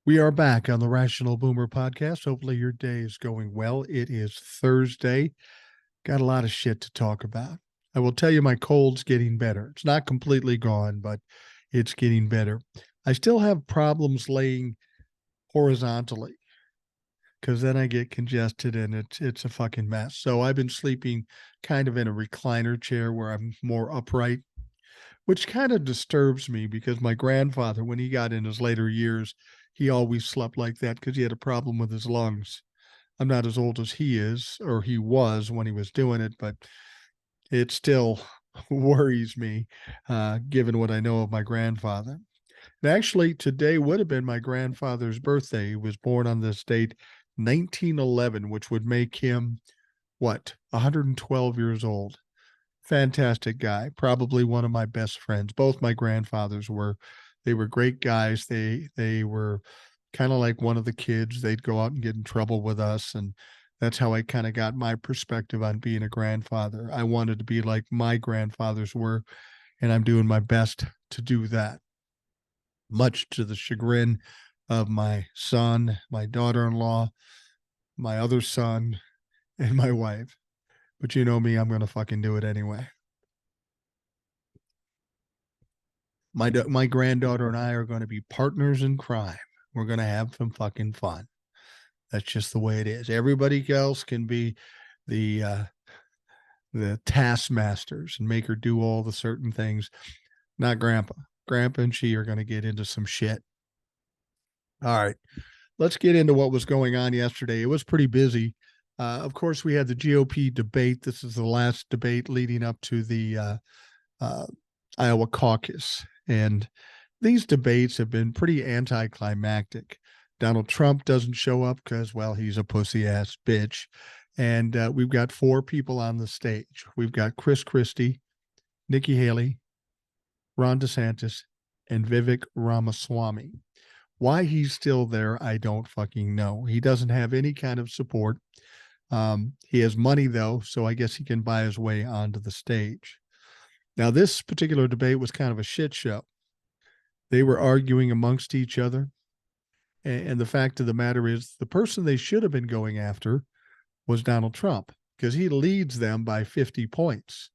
We are back on the Rational Boomer podcast. Hopefully, your day is going well. It is Thursday. Got a lot of shit to talk about. I will tell you, my cold's getting better. It's not completely gone, but it's getting better. I still have problems laying horizontally because then I get congested and it's a fucking mess. So I've been sleeping kind of in a recliner chair where I'm more upright, which kind of disturbs me because my grandfather, when he got in his later years, he always slept like that because he had a problem with his lungs. I'm not as old as he is, or he was when he was doing it, but it still worries me, given what I know of my grandfather. And actually, today would have been my grandfather's birthday. He was born on this date, 1911, which would make him, what, 112 years old. Fantastic guy, probably one of my best friends. Both my grandfathers were. They were great guys. They were kind of like one of the kids. They'd go out and get in trouble with us, and that's how I kind of got my perspective on being a grandfather. I wanted to be like my grandfathers were, and I'm doing my best to do that, much to the chagrin of my son, my daughter-in-law, my other son, and my wife. But you know me, I'm going to fucking do it anyway. My granddaughter and I are going to be partners in crime. We're going to have some fucking fun. That's just the way it is. Everybody else can be the taskmasters and make her do all the certain things. Not grandpa. Grandpa and she are going to get into some shit. All right. Let's get into what was going on yesterday. It was pretty busy. Of course, we had the GOP debate. This is the last debate leading up to the Iowa caucus. And these debates have been pretty anticlimactic. Donald Trump doesn't show up because, well, he's a pussy ass bitch. And we've got four people on the stage. We've got Chris Christie, Nikki Haley, Ron DeSantis, and Vivek Ramaswamy. Why he's still there, I don't fucking know. He doesn't have any kind of support. He has money, though, so I guess he can buy his way onto the stage. Now, this particular debate was kind of a shit show. They were arguing amongst each other. And the fact of the matter is, the person they should have been going after was Donald Trump, because he leads them by 50 points.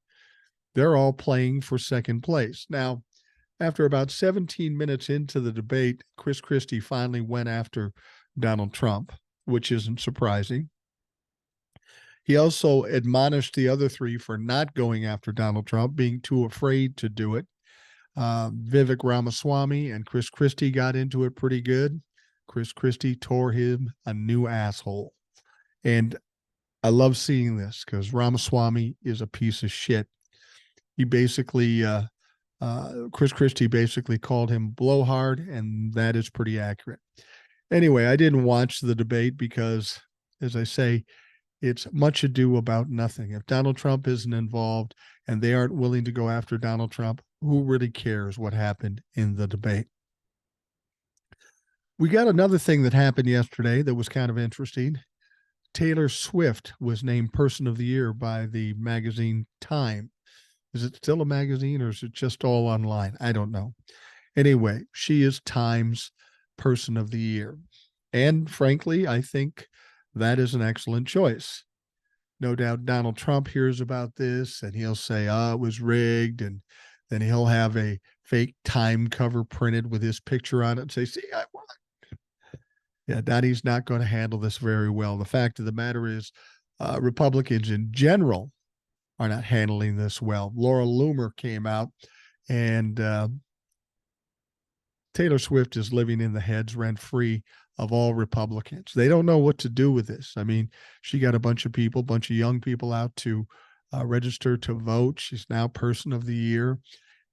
They're all playing for second place. Now, after about 17 minutes into the debate, Chris Christie finally went after Donald Trump, which isn't surprising. He also admonished the other three for not going after Donald Trump, being too afraid to do it. Vivek Ramaswamy and Chris Christie got into it pretty good. Chris Christie tore him a new asshole. And I love seeing this because Ramaswamy is a piece of shit. He basically, Chris Christie basically called him blowhard, and that is pretty accurate. Anyway, I didn't watch the debate because, as I say, it's much ado about nothing. If Donald Trump isn't involved and they aren't willing to go after Donald Trump, who really cares what happened in the debate? We got another thing that happened yesterday that was kind of interesting. Taylor Swift was named Person of the Year by the magazine Time. Is it still a magazine or is it just all online? I don't know. Anyway, she is Time's Person of the Year. And frankly, I think that is an excellent choice. No doubt Donald Trump hears about this and he'll say, it was rigged. And then he'll have a fake Time cover printed with his picture on it and say, see, I won. Yeah, Donnie's not going to handle this very well. The fact of the matter is, Republicans in general are not handling this well. Laura Loomer came out and Taylor Swift is living in the heads rent free of all Republicans. They don't know what to do with this. I mean, she got a bunch of young people out to register to vote. She's now Person of the Year,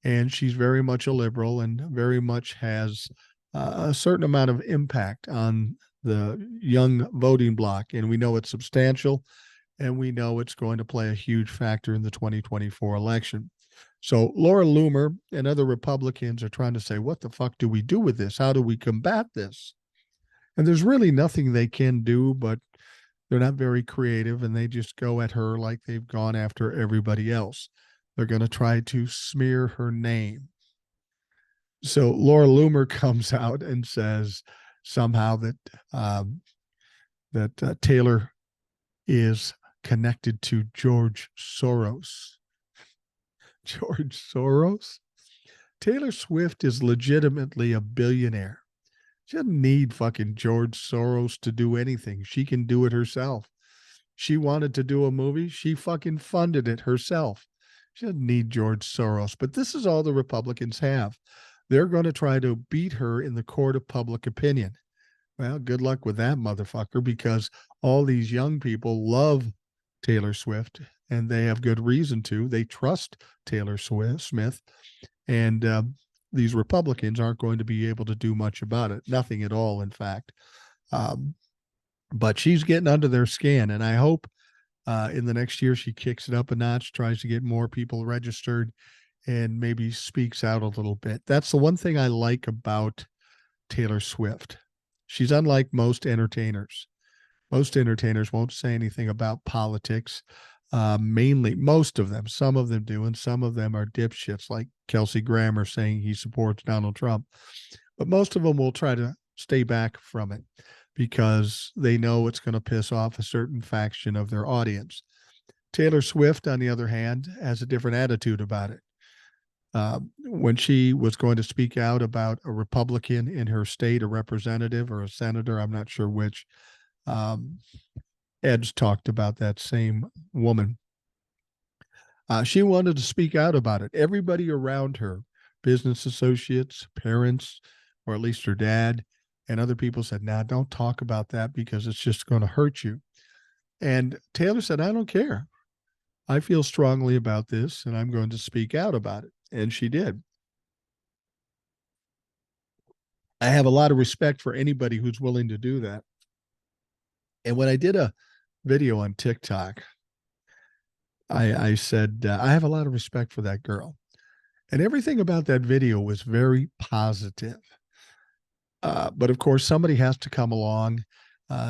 and she's very much a liberal and very much has a certain amount of impact on the young voting bloc. And we know it's substantial, and we know it's going to play a huge factor in the 2024 election. So Laura Loomer and other Republicans are trying to say, what the fuck do we do with this? How do we combat this? And there's really nothing they can do, but they're not very creative, and they just go at her like they've gone after everybody else. They're going to try to smear her name. So Laura Loomer comes out and says somehow that Taylor is connected to George Soros. George Soros? Taylor Swift is legitimately a billionaire. She doesn't need fucking George Soros to do anything. She can do it herself. She wanted to do a movie. She fucking funded it herself. She doesn't need George Soros. But this is all the Republicans have. They're going to try to beat her in the court of public opinion. Well, good luck with that, motherfucker, because all these young people love Taylor Swift, and they have good reason to. They trust Taylor Smith, and these Republicans aren't going to be able to do much about it. Nothing at all, in fact. But she's getting under their skin, and I hope in the next year she kicks it up a notch, tries to get more people registered, and maybe speaks out a little bit. That's the one thing I like about Taylor Swift. She's unlike most entertainers. Most entertainers won't say anything about politics. Mainly, most of them. Some of them do, and some of them are dipshits, like Kelsey Grammer saying he supports Donald Trump. But most of them will try to stay back from it because they know it's going to piss off a certain faction of their audience. Taylor Swift, on the other hand, has a different attitude about it. When she was going to speak out about a Republican in her state, a representative or a senator, I'm not sure which, Ed's talked about that same woman. She wanted to speak out about it. Everybody around her, business associates, parents, or at least her dad, and other people said, nah, don't talk about that because it's just going to hurt you. And Taylor said, I don't care. I feel strongly about this and I'm going to speak out about it. And she did. I have a lot of respect for anybody who's willing to do that. And when I did a video on TikTok, I said, I have a lot of respect for that girl. And everything about that video was very positive. But of course, somebody has to come along,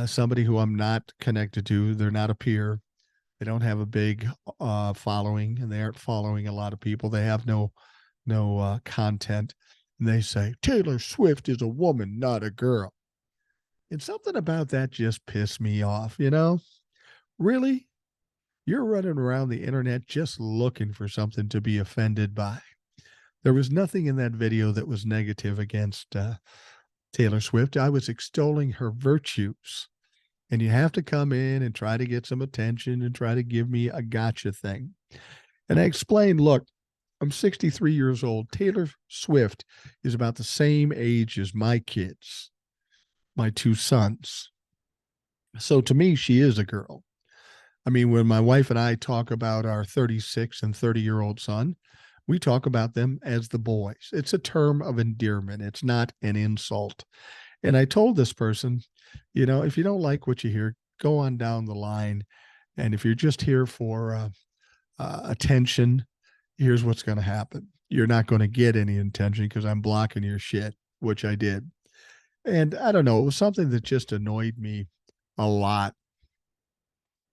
somebody who I'm not connected to. They're not a peer. They don't have a big following, and they aren't following a lot of people. They have no content. And they say, Taylor Swift is a woman, not a girl. And something about that just pissed me off, you know? Really? You're running around the internet just looking for something to be offended by. There was nothing in that video that was negative against Taylor Swift. I was extolling her virtues. And you have to come in and try to get some attention and try to give me a gotcha thing. And I explained, look, I'm 63 years old. Taylor Swift is about the same age as my kids, my two sons. So to me, she is a girl. I mean, when my wife and I talk about our 36 and 30-year-old son, we talk about them as the boys. It's a term of endearment. It's not an insult. And I told this person, you know, if you don't like what you hear, go on down the line. And if you're just here for attention, here's what's going to happen. You're not going to get any attention because I'm blocking your shit, which I did. And I don't know, it was something that just annoyed me a lot.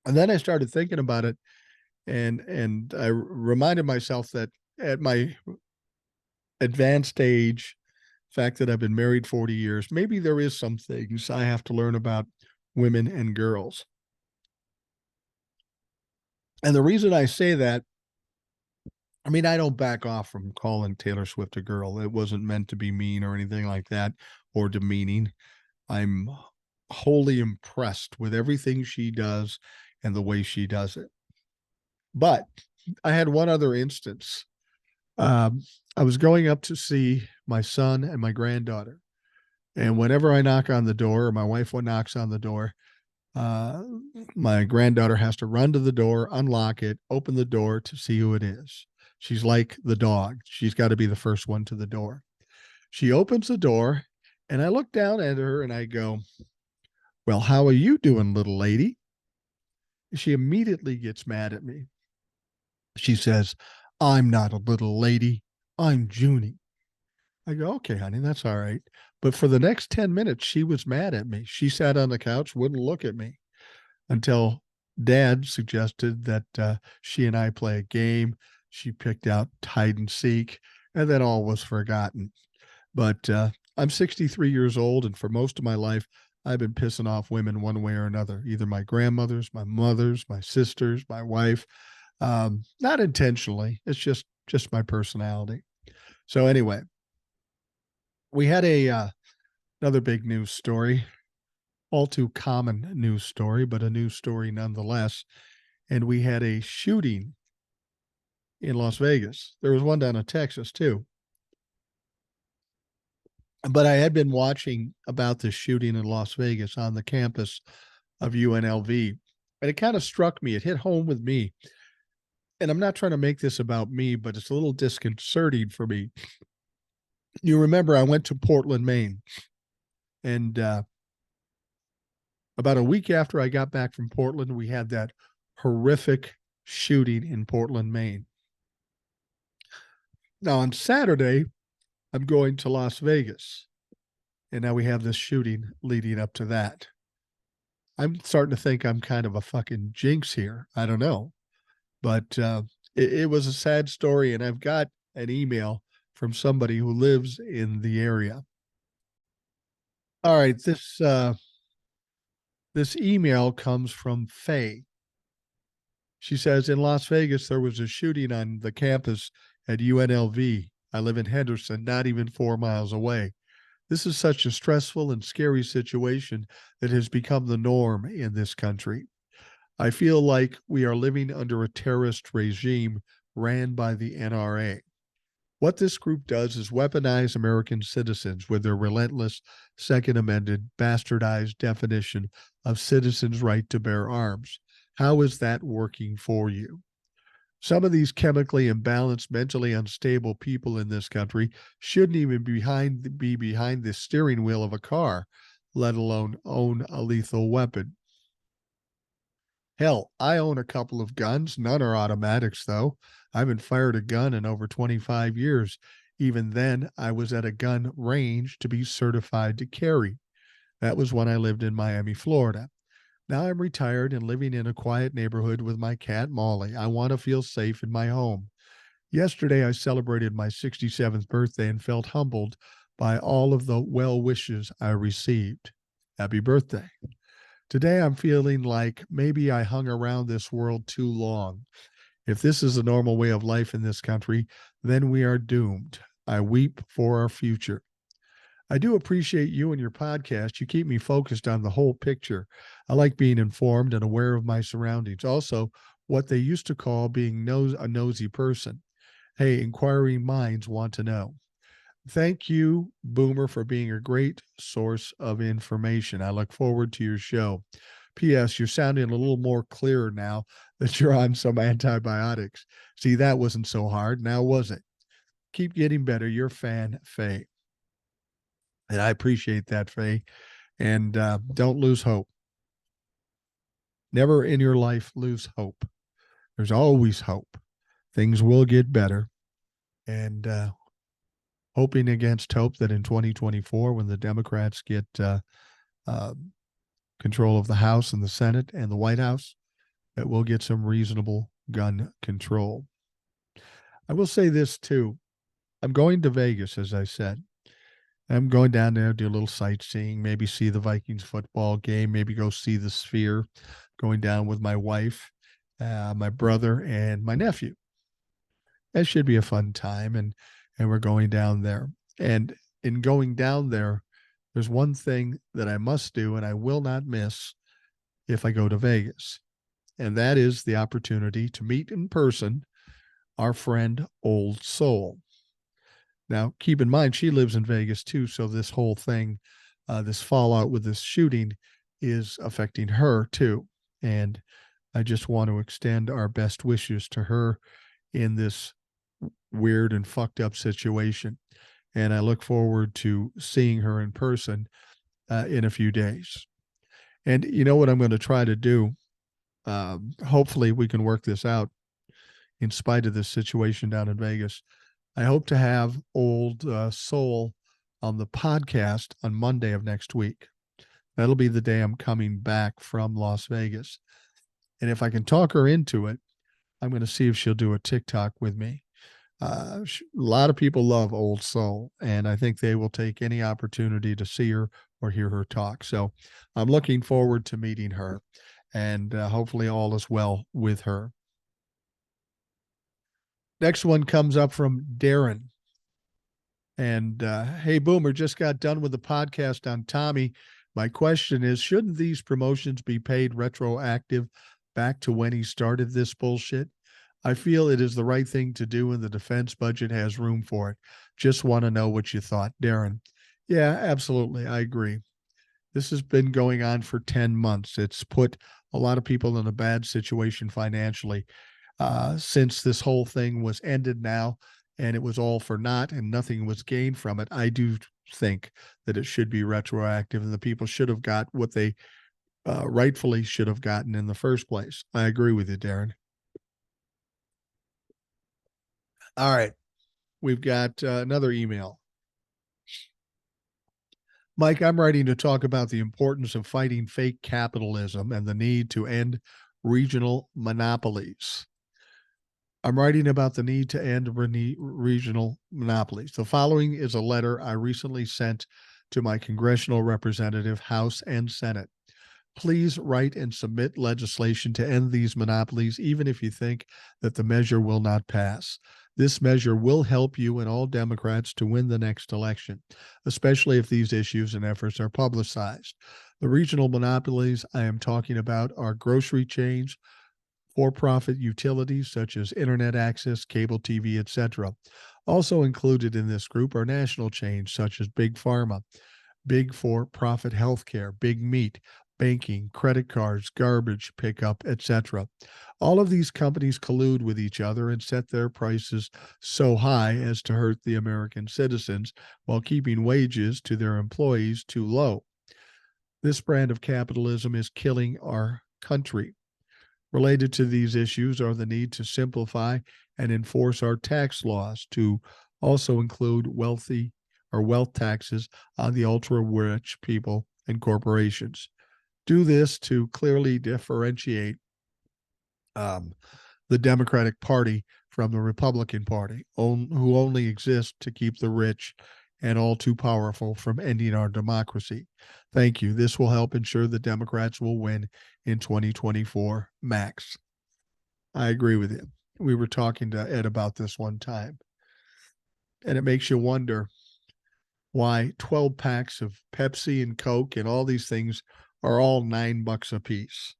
And then I started thinking about it, and I reminded myself that at my advanced age, fact that I've been married 40 years, maybe there is some things I have to learn about women and girls. And the reason I say that, I mean, I don't back off from calling Taylor Swift a girl. It wasn't meant to be mean or anything like that or demeaning. I'm wholly impressed with everything she does and the way she does it. But I had one other instance. I was going up to see my son and my granddaughter. And whenever I knock on the door, or my wife knocks on the door, my granddaughter has to run to the door, unlock it, open the door to see who it is. She's like the dog. She's got to be the first one to the door. She opens the door, and I look down at her and I go, well, how are you doing, little lady? She immediately gets mad at me. She says, I'm not a little lady. I'm Junie. I go, okay, honey, that's all right. But for the next 10 minutes, she was mad at me. She sat on the couch, wouldn't look at me until Dad suggested that she and I play a game. She picked out hide and seek, and then all was forgotten. But I'm 63 years old, and for most of my life, I've been pissing off women one way or another, either my grandmothers, my mothers, my sisters, my wife. Not intentionally. It's just my personality. So anyway, we had a another big news story, all too common news story, but a news story nonetheless. And we had a shooting in Las Vegas. There was one down in Texas too. But I had been watching about this shooting in Las Vegas on the campus of UNLV. And it kind of struck me. It hit home with me. And I'm not trying to make this about me, but it's a little disconcerting for me. You remember I went to Portland, Maine. And about a week after I got back from Portland, we had that horrific shooting in Portland, Maine. Now, on Saturday, I'm going to Las Vegas. And now we have this shooting leading up to that. I'm starting to think I'm kind of a fucking jinx here. I don't know. But it was a sad story. And I've got an email from somebody who lives in the area. All right. This email comes from Faye. She says, in Las Vegas, there was a shooting on the campus at UNLV. I live in Henderson, not even 4 miles away. This is such a stressful and scary situation that has become the norm in this country. I feel like we are living under a terrorist regime ran by the NRA. What this group does is weaponize American citizens with their relentless Second Amendment bastardized definition of citizens' right to bear arms. How is that working for you? Some of these chemically imbalanced, mentally unstable people in this country shouldn't even be behind the steering wheel of a car, let alone own a lethal weapon. Hell, I own a couple of guns. None are automatics, though. I haven't fired a gun in over 25 years. Even then, I was at a gun range to be certified to carry. That was when I lived in Miami, Florida. Now I'm retired and living in a quiet neighborhood with my cat, Molly. I want to feel safe in my home. Yesterday, I celebrated my 67th birthday and felt humbled by all of the well wishes I received. Happy birthday. Today, I'm feeling like maybe I hung around this world too long. If this is the normal way of life in this country, then we are doomed. I weep for our future. I do appreciate you and your podcast. You keep me focused on the whole picture. I like being informed and aware of my surroundings. Also, what they used to call being a nosy person. Hey, inquiring minds want to know. Thank you, Boomer, for being a great source of information. I look forward to your show. P.S. You're sounding a little more clearer now that you're on some antibiotics. See, that wasn't so hard. Now, was it? Keep getting better. Your fan, Faye. And I appreciate that, Faye. And don't lose hope. Never in your life lose hope. There's always hope. Things will get better. And hoping against hope that in 2024, when the Democrats get control of the House and the Senate and the White House, that we'll get some reasonable gun control. I will say this too. I'm going to Vegas, as I said. I'm going down there, do a little sightseeing, maybe see the Vikings football game, maybe go see the Sphere, going down with my wife, my brother, and my nephew. That should be a fun time, and we're going down there. And in going down there, there's one thing that I must do, and I will not miss if I go to Vegas, and that is the opportunity to meet in person our friend Old Soul. Now, keep in mind, she lives in Vegas too. So this whole thing, this fallout with this shooting is affecting her too. And I just want to extend our best wishes to her in this weird and fucked up situation. And I look forward to seeing her in person in a few days. And you know what I'm going to try to do? Hopefully we can work this out in spite of this situation down in Vegas. I hope to have Old Soul on the podcast on Monday of next week. That'll be the day I'm coming back from Las Vegas. And if I can talk her into it, I'm going to see if she'll do a TikTok with me. A lot of people love Old Soul, and I think they will take any opportunity to see her or hear her talk. So I'm looking forward to meeting her, and hopefully all is well with her. Next one comes up from Darren. And hey, Boomer, just got done with the podcast on Tommy. My question is, shouldn't these promotions be paid retroactive back to when he started this bullshit? I feel it is the right thing to do and the defense budget has room for it. Just want to know what you thought, Darren. Yeah, absolutely. I agree. This has been going on for 10 months. It's put a lot of people in a bad situation financially. Since this whole thing was ended now and it was all for naught and nothing was gained from it, I do think that it should be retroactive and the people should have got what they rightfully should have gotten in the first place. I agree with you, Darren. All right. We've got another email. Mike, I'm writing to talk about the importance of fighting fake capitalism and the need to end regional monopolies. I'm writing about the need to end regional monopolies. The following is a letter I recently sent to my congressional representative, House and Senate. Please write and submit legislation to end these monopolies, even if you think that the measure will not pass. This measure will help you and all Democrats to win the next election, especially if these issues and efforts are publicized. The regional monopolies I am talking about are grocery chains, for-profit utilities such as internet access, cable TV, etc. Also included in this group are national chains such as Big Pharma, big for-profit healthcare, big meat, banking, credit cards, garbage pickup, etc. All of these companies collude with each other and set their prices so high as to hurt the American citizens while keeping wages to their employees too low. This brand of capitalism is killing our country. Related to these issues are the need to simplify and enforce our tax laws to also include wealth taxes on the ultra rich people and corporations. Do this to clearly differentiate the Democratic Party from the Republican Party, who only exist to keep the rich and all too powerful from ending our democracy. Thank you. This will help ensure the Democrats will win in 2024 max. I agree with you. We were talking to Ed about this one time. And it makes you wonder why 12 packs of Pepsi and Coke and all these things are all $9 a piece.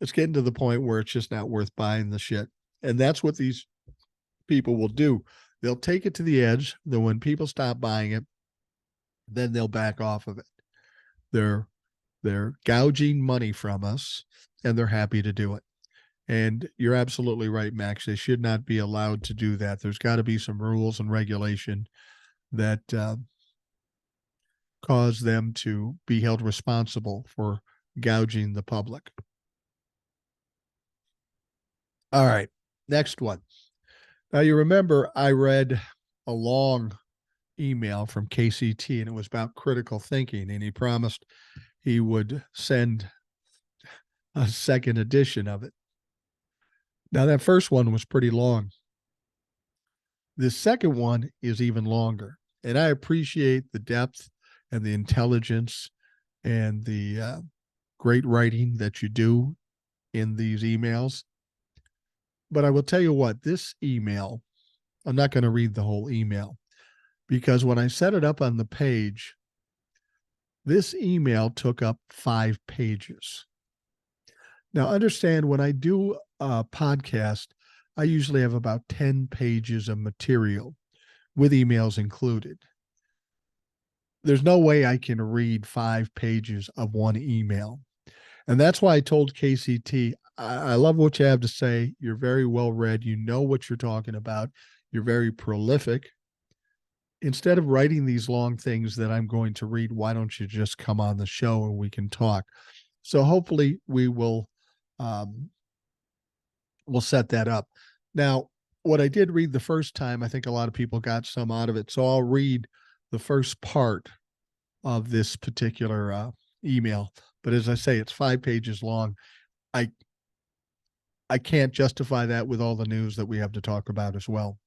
It's getting to the point where it's just not worth buying the shit. And that's what these people will do. They'll take it to the edge. Then when people stop buying it, then they'll back off of it. They're gouging money from us, and they're happy to do it. And you're absolutely right, Max. They should not be allowed to do that. There's got to be some rules and regulation that cause them to be held responsible for gouging the public. All right, next one. Now, you remember I read a long email from KCT, and it was about critical thinking, and he promised he would send a second edition of it. Now, that first one was pretty long. The second one is even longer, and I appreciate the depth and the intelligence and the great writing that you do in these emails. But I will tell you what, this email, I'm not going to read the whole email, because when I set it up on the page, this email took up 5 pages. Now, understand, when I do a podcast, I usually have about 10 pages of material with emails included. There's no way I can read 5 pages of one email. And that's why I told KCT, I love what you have to say. You're very well read. You know what you're talking about. You're very prolific. Instead of writing these long things that I'm going to read, why don't you just come on the show and we can talk? So hopefully we will we'll set that up. Now, what I did read the first time, I think a lot of people got some out of it. So I'll read the first part of this particular email. But as I say, it's 5 pages long. I can't justify that with all the news that we have to talk about as well.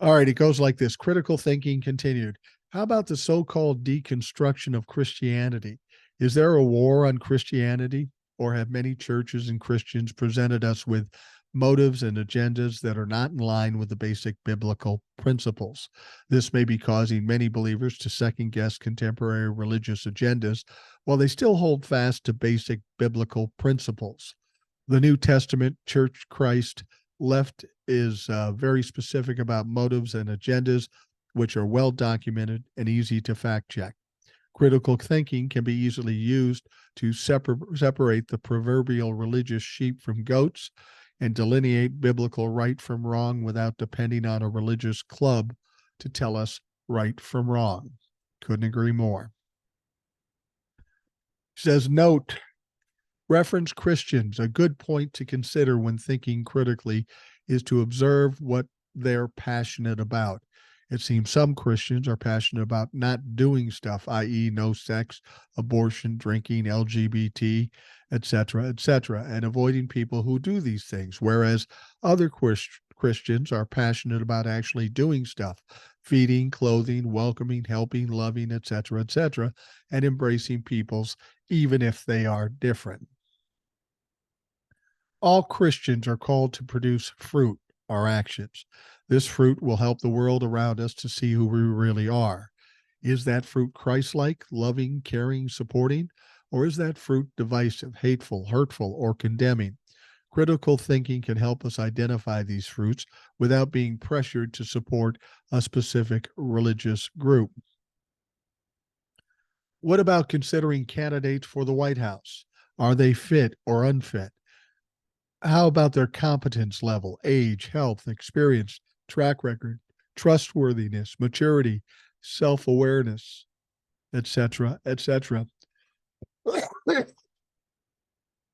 All right, it goes like this. Critical thinking continued. How about the so-called deconstruction of Christianity? Is there a war on Christianity, or have many churches and Christians presented us with motives and agendas that are not in line with the basic biblical principles? This may be causing many believers to second guess contemporary religious agendas while they still hold fast to basic biblical principles. The New Testament, Church Christ Left is very specific about motives and agendas, which are well documented and easy to fact check. Critical thinking can be easily used to separate the proverbial religious sheep from goats and delineate biblical right from wrong without depending on a religious club to tell us right from wrong. Couldn't agree more. Says, note, reference Christians. A good point to consider when thinking critically is to observe what they're passionate about. It seems some Christians are passionate about not doing stuff, i.e., no sex, abortion, drinking, LGBT, etc., and avoiding people who do these things, whereas other Christians are passionate about actually doing stuff, feeding, clothing, welcoming, helping, loving, etc., and embracing peoples, even if they are different. All Christians are called to produce fruit, our actions. This fruit will help the world around us to see who we really are. Is that fruit Christ-like, loving, caring, supporting? Or is that fruit divisive, hateful, hurtful, or condemning? Critical thinking can help us identify these fruits without being pressured to support a specific religious group. What about considering candidates for the White House? Are they fit or unfit? How about their competence level, age, health, experience, track record, trustworthiness, maturity, self-awareness, etc., etc.?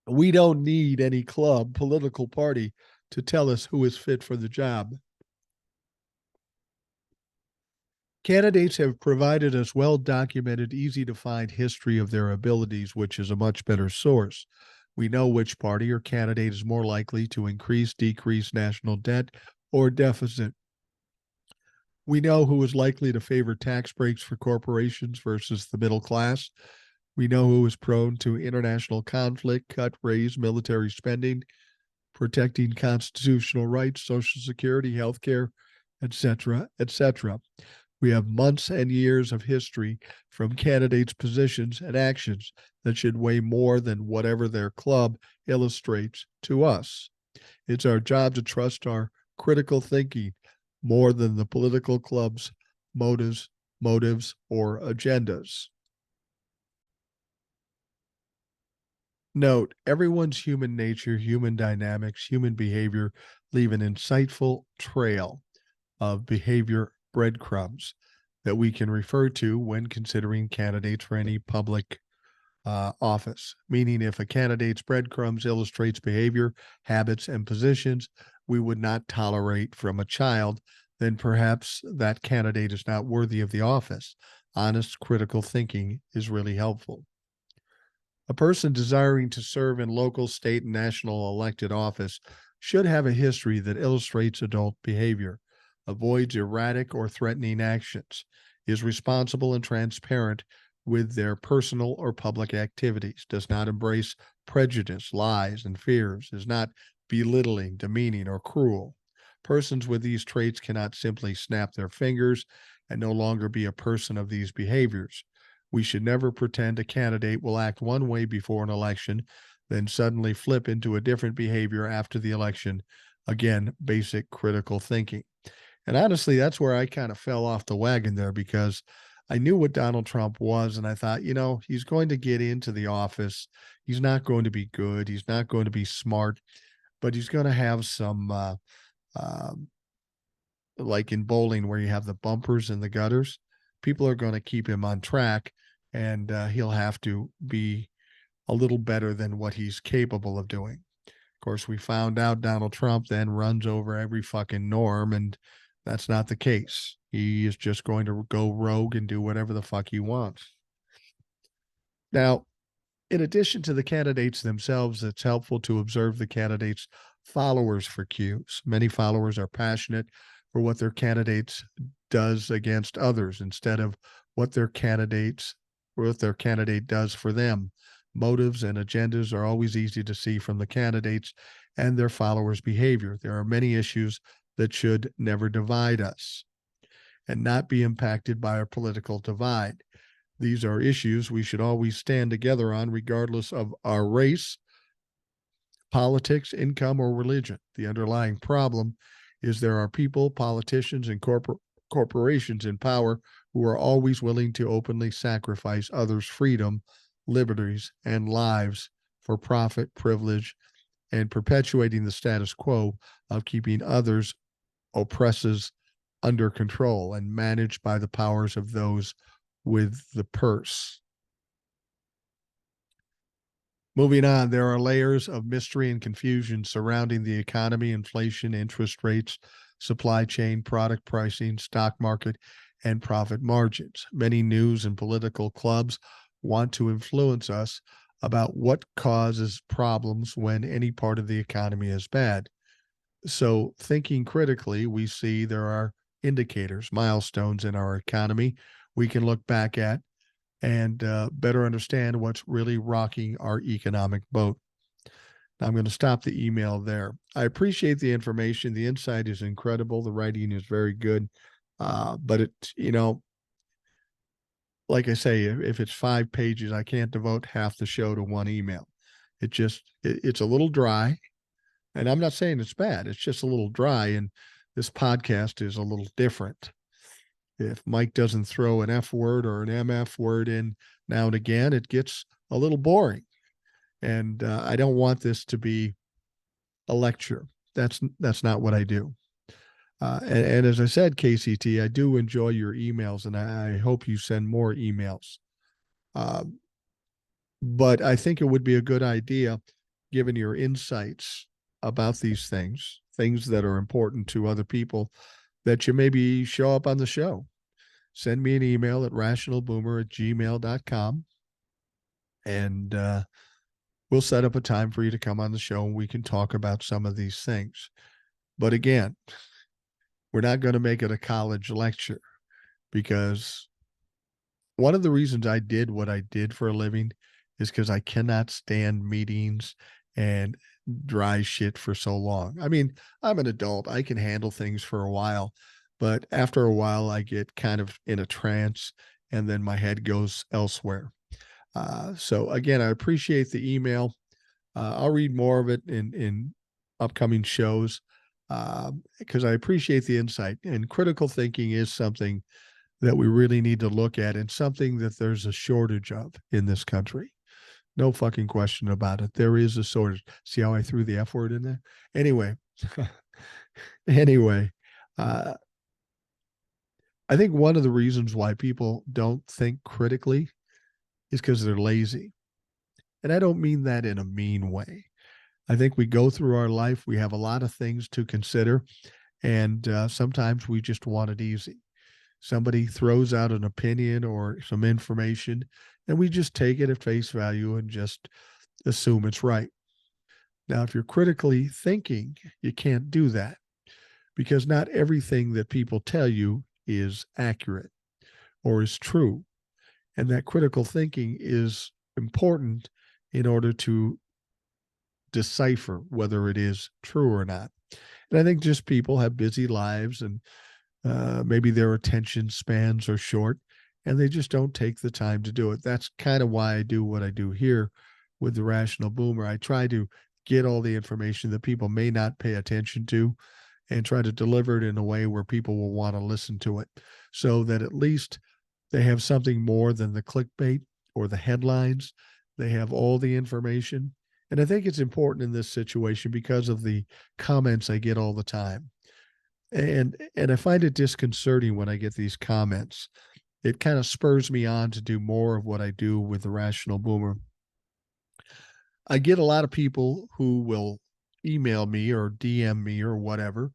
We don't need any club, political party to tell us who is fit for the job. Candidates have provided us well-documented, easy-to-find history of their abilities, which is a much better source. We know which party or candidate is more likely to increase, decrease national debt, or deficit. We know who is likely to favor tax breaks for corporations versus the middle class. We know who is prone to international conflict, cut, raise military spending, protecting constitutional rights, Social Security, healthcare, etc., etc. We have months and years of history from candidates' positions and actions that should weigh more than whatever their club illustrates to us. It's our job to trust our critical thinking more than the political club's motives, or agendas. Note, everyone's human nature, human dynamics, human behavior leave an insightful trail of behavior breadcrumbs that we can refer to when considering candidates for any public office. Meaning, if a candidate's breadcrumbs illustrates behavior, habits, and positions we would not tolerate from a child, then perhaps that candidate is not worthy of the office. Honest, critical thinking is really helpful. A person desiring to serve in local, state, and national elected office should have a history that illustrates adult behavior, avoids erratic or threatening actions, is responsible and transparent with their personal or public activities, does not embrace prejudice, lies, and fears, is not belittling, demeaning, or cruel. Persons with these traits cannot simply snap their fingers and no longer be a person of these behaviors. We should never pretend a candidate will act one way before an election, then suddenly flip into a different behavior after the election. Again, basic critical thinking. And honestly, that's where I kind of fell off the wagon there, because I knew what Donald Trump was. And I thought, he's going to get into the office. He's not going to be good. He's not going to be smart, but he's going to have some, like in bowling where you have the bumpers and the gutters. People are going to keep him on track, and he'll have to be a little better than what he's capable of doing. Of course, we found out Donald Trump then runs over every fucking norm, and that's not the case. He is just going to go rogue and do whatever the fuck he wants. Now, in addition to the candidates themselves, it's helpful to observe the candidates' followers for cues. Many followers are passionate, for what their candidates does against others instead of what their candidate does for them. Motives and agendas are always easy to see from the candidates and their followers' behavior. There are many issues that should never divide us and not be impacted by our political divide. These are issues we should always stand together on, regardless of our race, politics, income, or religion. The underlying problem is there are people, politicians, and corporations in power who are always willing to openly sacrifice others' freedom, liberties, and lives for profit, privilege, and perpetuating the status quo of keeping others' oppressors under control and managed by the powers of those with the purse. Moving on, there are layers of mystery and confusion surrounding the economy, inflation, interest rates, supply chain, product pricing, stock market, and profit margins. Many news and political clubs want to influence us about what causes problems when any part of the economy is bad. So, thinking critically, we see there are indicators, milestones in our economy we can look back at and better understand what's really rocking our economic boat. Now, I'm going to stop the email there. I appreciate the information. The insight is incredible. The writing is very good. But like I say, if it's 5 pages, I can't devote half the show to one email. It's a little dry. And I'm not saying it's bad. It's just a little dry. And this podcast is a little different. If Mike doesn't throw an F word or an MF word in now and again, it gets a little boring. And I don't want this to be a lecture. That's not what I do. And as I said, KCT, I do enjoy your emails, and I hope you send more emails. But I think it would be a good idea, given your insights about these things that are important to other people, that you maybe show up on the show. Send me an email at rationalboomer@gmail.com, and we'll set up a time for you to come on the show and we can talk about some of these things. But again, we're not going to make it a college lecture, because one of the reasons I did what I did for a living is because I cannot stand meetings and dry shit for so long. I mean, I'm an adult. I can handle things for a while, but after a while I get kind of in a trance and then my head goes elsewhere. So again, I appreciate the email. I'll read more of it in upcoming shows, because I appreciate the insight, and critical thinking is something that we really need to look at, and something that there's a shortage of in this country. No fucking question about it. There is a shortage. See how I threw the F word in there? Anyway, I think one of the reasons why people don't think critically is because they're lazy. And I don't mean that in a mean way. I think we go through our life, we have a lot of things to consider, and sometimes we just want it easy. Somebody throws out an opinion or some information, and we just take it at face value and just assume it's right. Now, if you're critically thinking, you can't do that, because not everything that people tell you is accurate or is true. And that critical thinking is important in order to decipher whether it is true or not. And I think just people have busy lives, and maybe their attention spans are short, and they just don't take the time to do it. That's kind of why I do what I do here with the Rational Boomer. I try to get all the information that people may not pay attention to and try to deliver it in a way where people will want to listen to it, so that at least they have something more than the clickbait or the headlines. They have all the information. And I think it's important in this situation because of the comments I get all the time. And I find it disconcerting when I get these comments. It kind of spurs me on to do more of what I do with the Rational Boomer. I get a lot of people who will email me or DM me or whatever,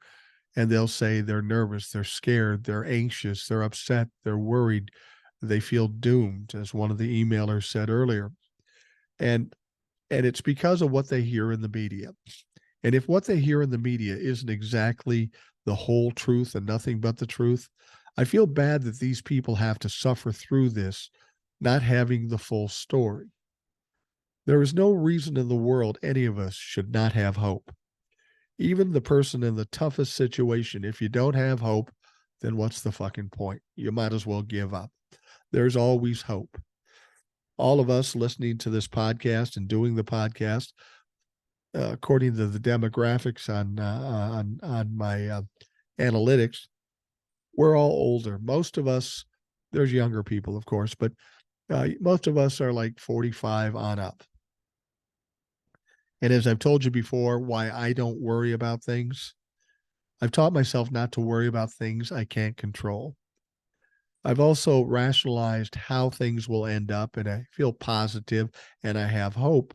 and they'll say they're nervous, they're scared, they're anxious, they're upset, they're worried, they feel doomed, as one of the emailers said earlier. And it's because of what they hear in the media. And if what they hear in the media isn't exactly the whole truth and nothing but the truth. I feel bad that these people have to suffer through this, not having the full story. There is no reason in the world any of us should not have hope. Even the person in the toughest situation, if you don't have hope, then what's the fucking point? You might as well give up. There's always hope. All of us listening to this podcast and doing the podcast, according to the demographics on my analytics, we're all older. Most of us, there's younger people, of course, but most of us are like 45 on up. And as I've told you before, why I don't worry about things, I've taught myself not to worry about things I can't control. I've also rationalized how things will end up, and I feel positive and I have hope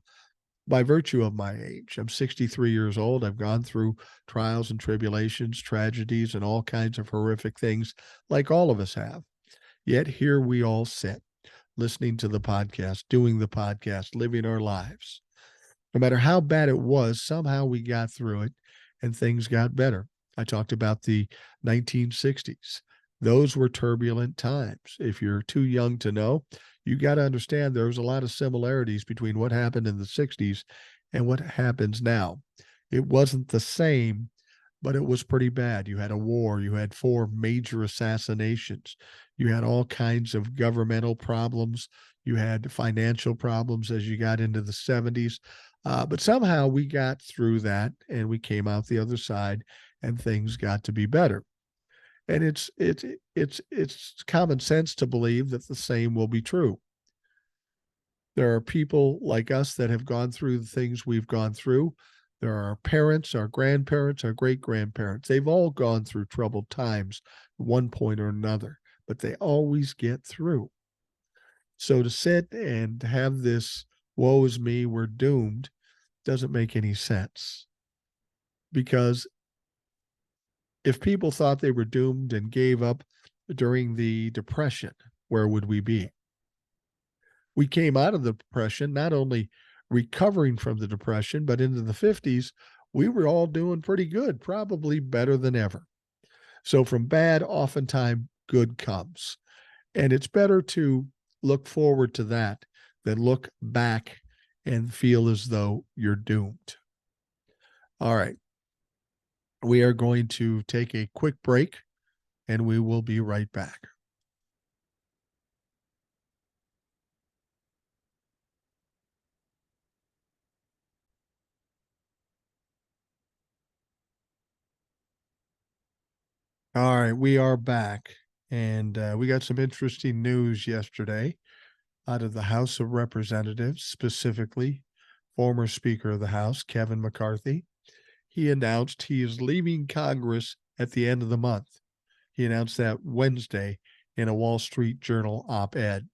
by virtue of my age. I'm 63 years old. I've gone through trials and tribulations, tragedies, and all kinds of horrific things like all of us have. Yet here we all sit, listening to the podcast, doing the podcast, living our lives. No matter how bad it was, somehow we got through it and things got better. I talked about the 1960s. Those were turbulent times. If you're too young to know, you got to understand there was a lot of similarities between what happened in the 60s and what happens now. It wasn't the same, but it was pretty bad. You had a war, you had 4 major assassinations, you had all kinds of governmental problems, you had financial problems as you got into the 70s. But somehow we got through that and we came out the other side and things got to be better. And it's common sense to believe that the same will be true. There are people like us that have gone through the things we've gone through. There are our parents, our grandparents, our great grandparents. They've all gone through troubled times at one point or another, but they always get through. So to sit and have this woe is me, we're doomed, doesn't make any sense. Because if people thought they were doomed and gave up during the Depression, where would we be? We came out of the Depression, not only recovering from the Depression, but into the 50s, we were all doing pretty good, probably better than ever. So from bad, oftentimes good comes. And it's better to look forward to that than look back and feel as though you're doomed. All right. We are going to take a quick break and we will be right back. All right, we are back, and we got some interesting news yesterday out of the House of Representatives, specifically former Speaker of the House, Kevin McCarthy. He announced he is leaving Congress at the end of the month. He announced that Wednesday in a Wall Street Journal op-ed.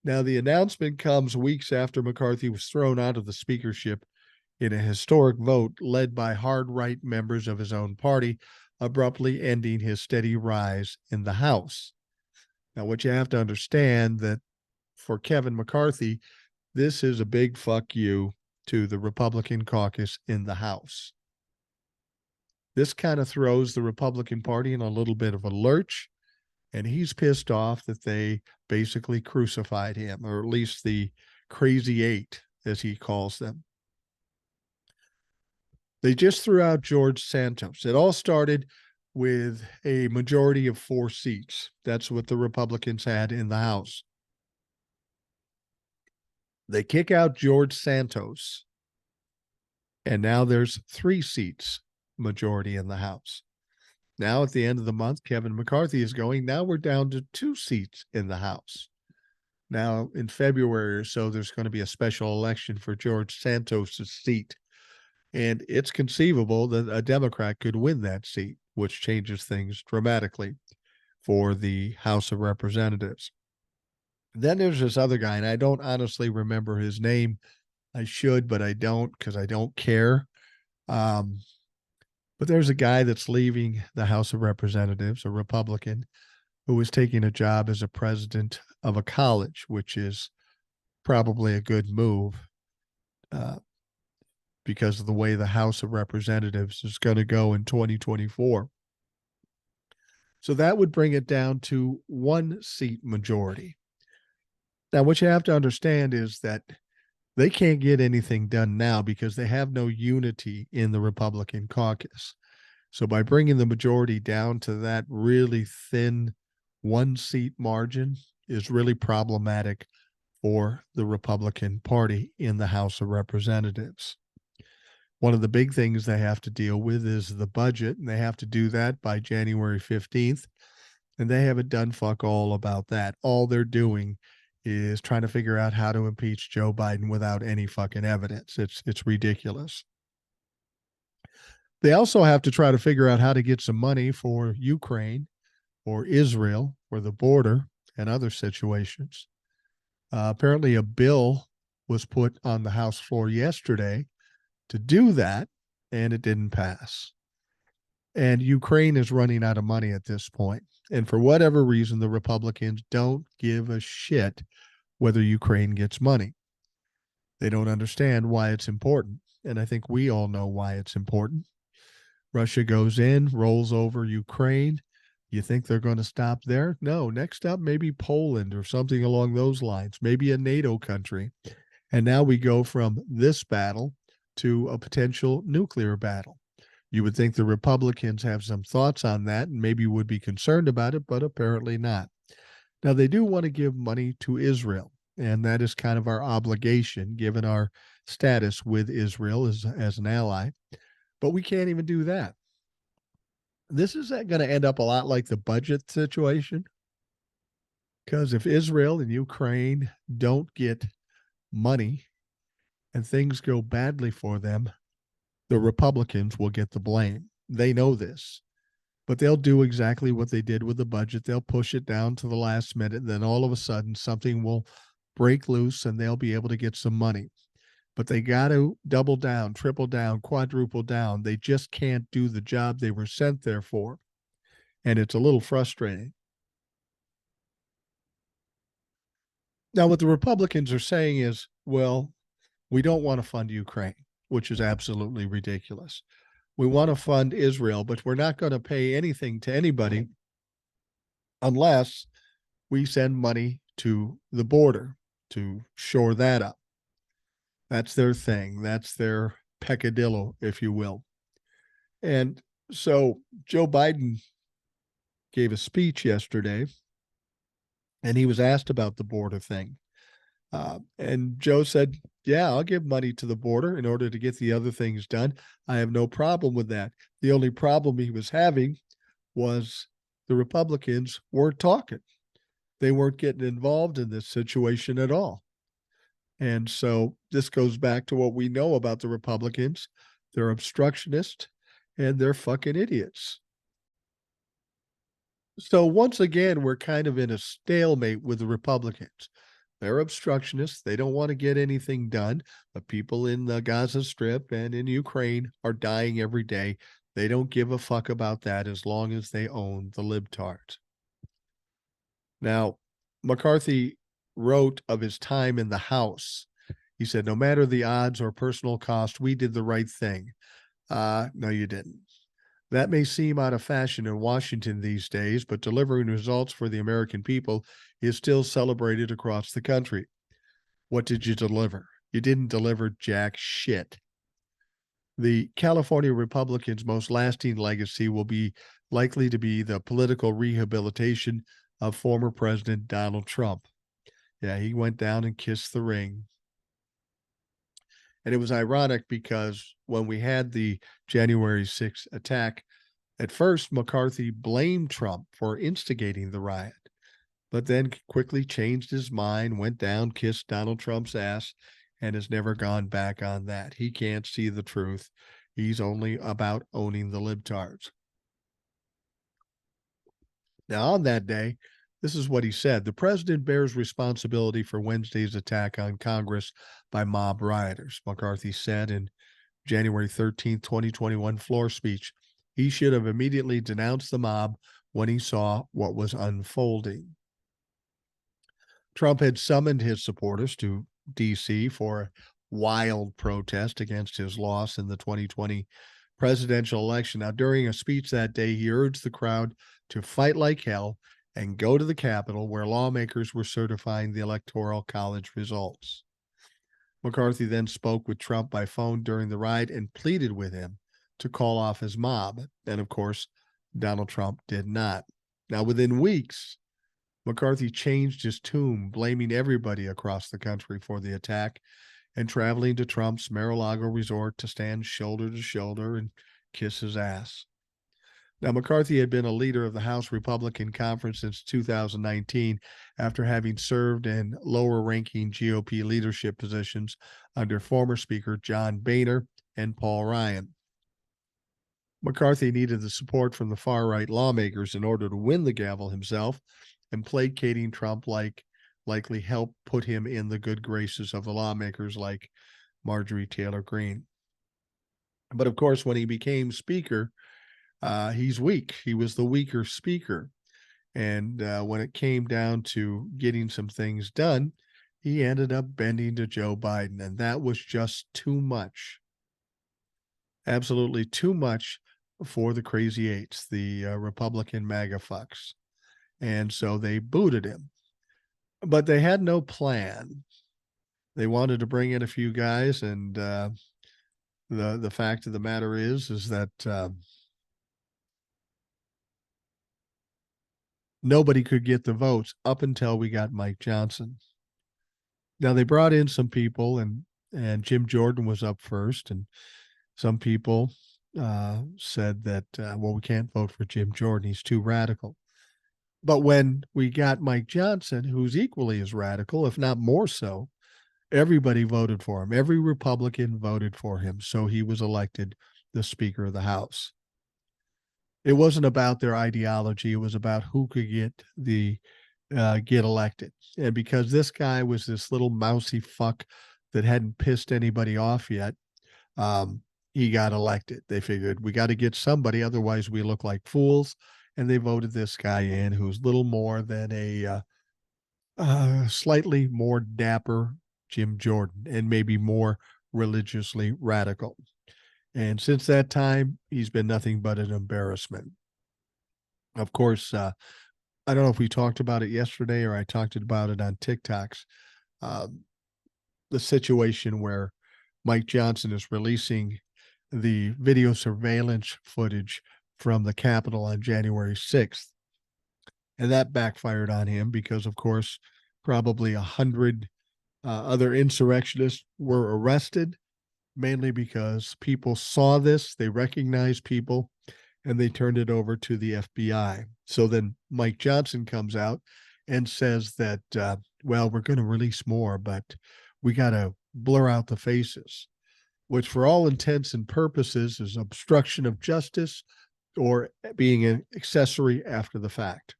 Now, the announcement comes weeks after McCarthy was thrown out of the speakership in a historic vote led by hard-right members of his own party, abruptly ending his steady rise in the House. Now, what you have to understand that for Kevin McCarthy, this is a big fuck you to the Republican caucus in the House. This kind of throws the Republican Party in a little bit of a lurch, and he's pissed off that they basically crucified him, or at least the crazy 8, as he calls them. They just threw out George Santos. It all started with a majority of 4 seats. That's what the Republicans had in the House. They kick out George Santos, and now there's 3 seats majority in the House. Now at the end of the month, Kevin McCarthy is going. Now we're down to 2 seats in the House. Now in February or so, there's going to be a special election for George Santos's seat. And it's conceivable that a Democrat could win that seat, which changes things dramatically for the House of Representatives. Then there's this other guy, and I don't honestly remember his name. I should, but I don't because I don't care. But there's a guy that's leaving the House of Representatives, a Republican, who is taking a job as a president of a college, which is probably a good move. Because of the way the House of Representatives is going to go in 2024. So that would bring it down to 1 seat majority. Now, what you have to understand is that they can't get anything done now because they have no unity in the Republican caucus. So by bringing the majority down to that really thin 1 seat margin is really problematic for the Republican Party in the House of Representatives. One of the big things they have to deal with is the budget, and they have to do that by January 15th. And they haven't done fuck all about that. All they're doing is trying to figure out how to impeach Joe Biden without any fucking evidence. It's ridiculous. They also have to try to figure out how to get some money for Ukraine or Israel or the border and other situations. Apparently, a bill was put on the House floor yesterday to do that, and it didn't pass. And Ukraine is running out of money at this point. And for whatever reason, the Republicans don't give a shit whether Ukraine gets money. They don't understand why it's important. And I think we all know why it's important. Russia goes in, rolls over Ukraine. You think they're going to stop there? No. Next up, maybe Poland or something along those lines, maybe a NATO country. And now we go from this battle to a potential nuclear battle. You would think the Republicans have some thoughts on that and maybe would be concerned about it, but apparently not. Now, they do want to give money to Israel, and that is kind of our obligation given our status with Israel as an ally. But we can't even do that. This is going to end up a lot like the budget situation, because if Israel and Ukraine don't get money and things go badly for them, the Republicans will get the blame. They know this, but they'll do exactly what they did with the budget. They'll push it down to the last minute. And then all of a sudden, something will break loose and they'll be able to get some money. But they got to double down, triple down, quadruple down. They just can't do the job they were sent there for. And it's a little frustrating. Now, what the Republicans are saying is, well, we don't want to fund Ukraine, which is absolutely ridiculous. We want to fund Israel, but we're not going to pay anything to anybody unless we send money to the border to shore that up. That's their thing. That's their peccadillo, if you will. And so Joe Biden gave a speech yesterday, and he was asked about the border thing. And Joe said, yeah, I'll give money to the border in order to get the other things done. I have no problem with that. The only problem he was having was the Republicans weren't talking. They weren't getting involved in this situation at all. And so this goes back to what we know about the Republicans. They're obstructionists and they're fucking idiots. So once again, we're kind of in a stalemate with the Republicans. They're obstructionists. They don't want to get anything done. But people in the Gaza Strip and in Ukraine are dying every day. They don't give a fuck about that as long as they own the libtards. Now, McCarthy wrote of his time in the House. He said, no matter the odds or personal cost, we did the right thing. No, you didn't. That may seem out of fashion in Washington these days, but delivering results for the American people is still celebrated across the country. What did you deliver? You didn't deliver jack shit. The California Republicans' most lasting legacy will be likely to be the political rehabilitation of former President Donald Trump. Yeah, he went down and kissed the ring. And it was ironic because when we had the January 6th attack, at first McCarthy blamed Trump for instigating the riot, but then quickly changed his mind, went down, kissed Donald Trump's ass, and has never gone back on that. He can't see the truth. He's only about owning the libtards. Now, on that day, this is what he said. The president bears responsibility for Wednesday's attack on Congress by mob rioters, McCarthy said in January 13th, 2021 floor speech. He should have immediately denounced the mob when he saw what was unfolding. Trump had summoned his supporters to D.C. for a wild protest against his loss in the 2020 presidential election. Now, during a speech that day, he urged the crowd to fight like hell and go to the Capitol, where lawmakers were certifying the Electoral College results. McCarthy then spoke with Trump by phone during the ride and pleaded with him to call off his mob. And of course, Donald Trump did not. Now, within weeks, McCarthy changed his tune, blaming everybody across the country for the attack and traveling to Trump's Mar-a-Lago resort to stand shoulder to shoulder and kiss his ass. Now, McCarthy had been a leader of the House Republican Conference since 2019 after having served in lower-ranking GOP leadership positions under former Speaker John Boehner and Paul Ryan. McCarthy needed the support from the far-right lawmakers in order to win the gavel himself, and placating Trump likely helped put him in the good graces of the lawmakers like Marjorie Taylor Greene. But of course, when he became Speaker, he's weak. He was the weaker Speaker. And when it came down to getting some things done, he ended up bending to Joe Biden. And that was just too much. Absolutely too much for the Crazy Eights, the Republican MAGA fucks. And so they booted him. But they had no plan. They wanted to bring in a few guys, and the fact of the matter is that nobody could get the votes up until we got Mike Johnson. Now they brought in some people, and Jim Jordan was up first, and some people said that well, we can't vote for Jim Jordan; he's too radical. But when we got Mike Johnson, who's equally as radical, if not more so, everybody voted for him. Every Republican voted for him. So he was elected the Speaker of the House. It wasn't about their ideology. It was about who could get elected. And because this guy was this little mousy fuck that hadn't pissed anybody off yet, he got elected. They figured we got to get somebody, otherwise we look like fools. And they voted this guy in, who's little more than a slightly more dapper Jim Jordan, and maybe more religiously radical. And since that time, he's been nothing but an embarrassment. Of course, I don't know if we talked about it yesterday or I talked about it on TikToks. The situation where Mike Johnson is releasing the video surveillance footage from the Capitol on January 6th. And that backfired on him because, of course, probably 100 other insurrectionists were arrested, mainly because people saw this, they recognized people, and they turned it over to the FBI. So then Mike Johnson comes out and says that, well, we're going to release more, but we got to blur out the faces, which for all intents and purposes is obstruction of justice or being an accessory after the fact.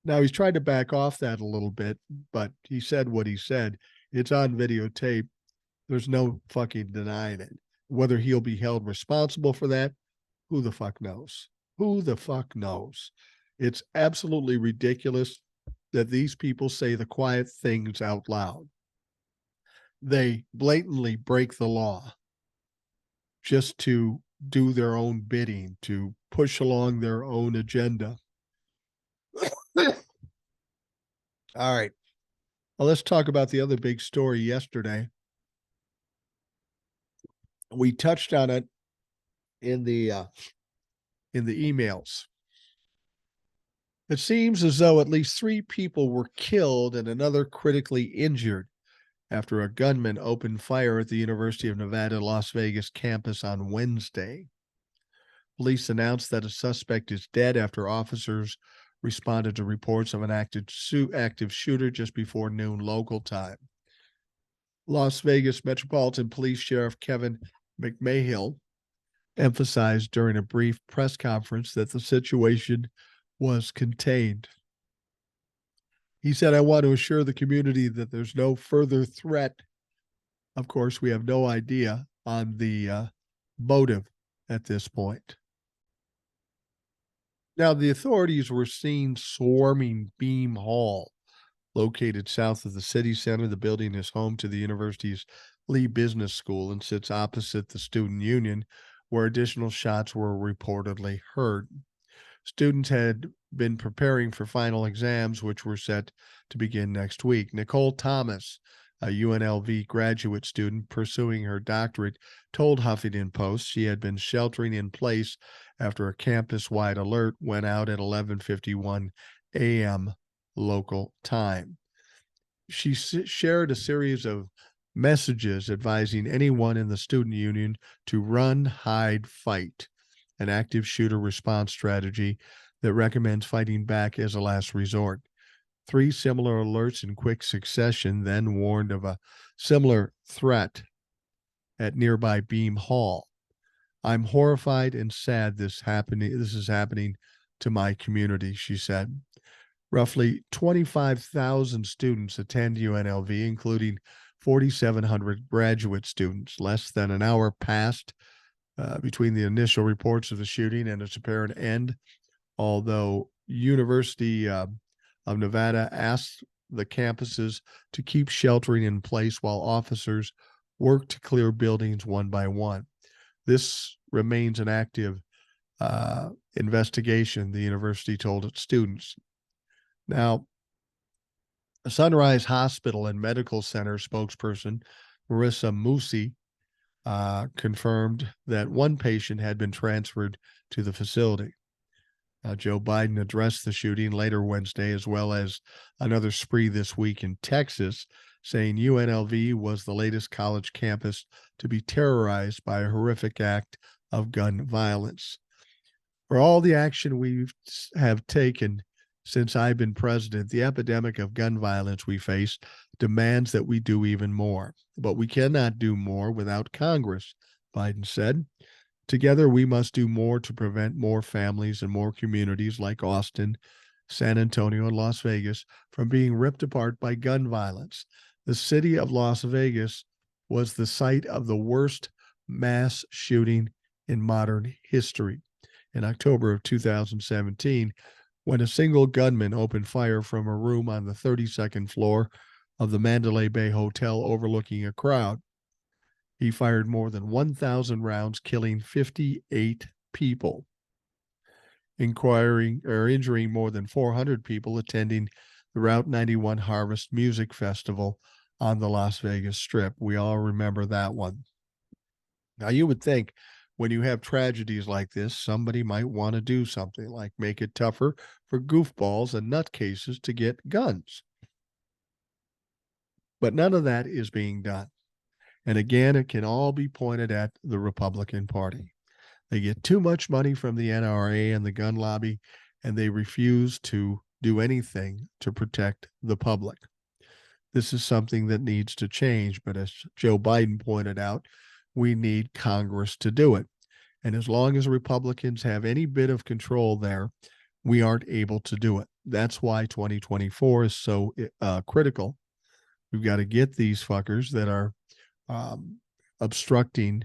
Now, he's tried to back off that a little bit, but he said what he said. It's on videotape. There's no fucking denying it. Whether he'll be held responsible for that, who the fuck knows? Who the fuck knows? It's absolutely ridiculous that these people say the quiet things out loud. They blatantly break the law just to do their own bidding, to push along their own agenda. All right. Well, let's talk about the other big story yesterday. We touched on it in the emails. It seems as though at least 3 people were killed and another critically injured after a gunman opened fire at the University of Nevada, Las Vegas campus on Wednesday. Police announced that a suspect is dead after officers responded to reports of an active shooter just before noon local time. Las Vegas Metropolitan Police Sheriff Kevin McMahill emphasized during a brief press conference that the situation was contained. He said, "I want to assure the community that there's no further threat." Of course, we have no idea on the motive at this point. Now, the authorities were seen swarming Beam Hall, located south of the city center. The building is home to the university's Lee Business School and sits opposite the student union, where additional shots were reportedly heard. Students had been preparing for final exams, which were set to begin next week. Nicole Thomas, a UNLV graduate student pursuing her doctorate, told Huffington Post she had been sheltering in place after a campus-wide alert went out at 11:51 a.m. local time. She shared a series of messages advising anyone in the student union to run, hide, fight, an active shooter response strategy that recommends fighting back as a last resort. 3 similar alerts in quick succession then warned of a similar threat at nearby Beam Hall. I'm horrified and sad this is happening to my community, she said. Roughly 25,000 students attend UNLV, including 4,700 graduate students. Less than an hour passed between the initial reports of the shooting and its apparent end, although University of Nevada asked the campuses to keep sheltering in place while officers work to clear buildings one by one. This remains an active investigation, the university told its students. Now, Sunrise Hospital and Medical Center spokesperson Marissa Musi confirmed that one patient had been transferred to the facility. Joe Biden addressed the shooting later Wednesday, as well as another spree this week in Texas, saying UNLV was the latest college campus to be terrorized by a horrific act of gun violence. For all the action we have taken since I've been president, the epidemic of gun violence we face demands that we do even more. But we cannot do more without Congress, Biden said. Together, we must do more to prevent more families and more communities like Austin, San Antonio, and Las Vegas from being ripped apart by gun violence. The city of Las Vegas was the site of the worst mass shooting in modern history. In October of 2017, when a single gunman opened fire from a room on the 32nd floor of the Mandalay Bay Hotel overlooking a crowd. He fired more than 1,000 rounds, killing 58 people, injuring more than 400 people attending the Route 91 Harvest Music Festival on the Las Vegas Strip. We all remember that one. Now, you would think when you have tragedies like this, somebody might want to do something like make it tougher for goofballs and nutcases to get guns. But none of that is being done. And again, it can all be pointed at the Republican Party. They get too much money from the NRA and the gun lobby, and they refuse to do anything to protect the public. This is something that needs to change. But as Joe Biden pointed out, we need Congress to do it. And as long as Republicans have any bit of control there, we aren't able to do it. That's why 2024 is so critical. We've got to get these fuckers that are obstructing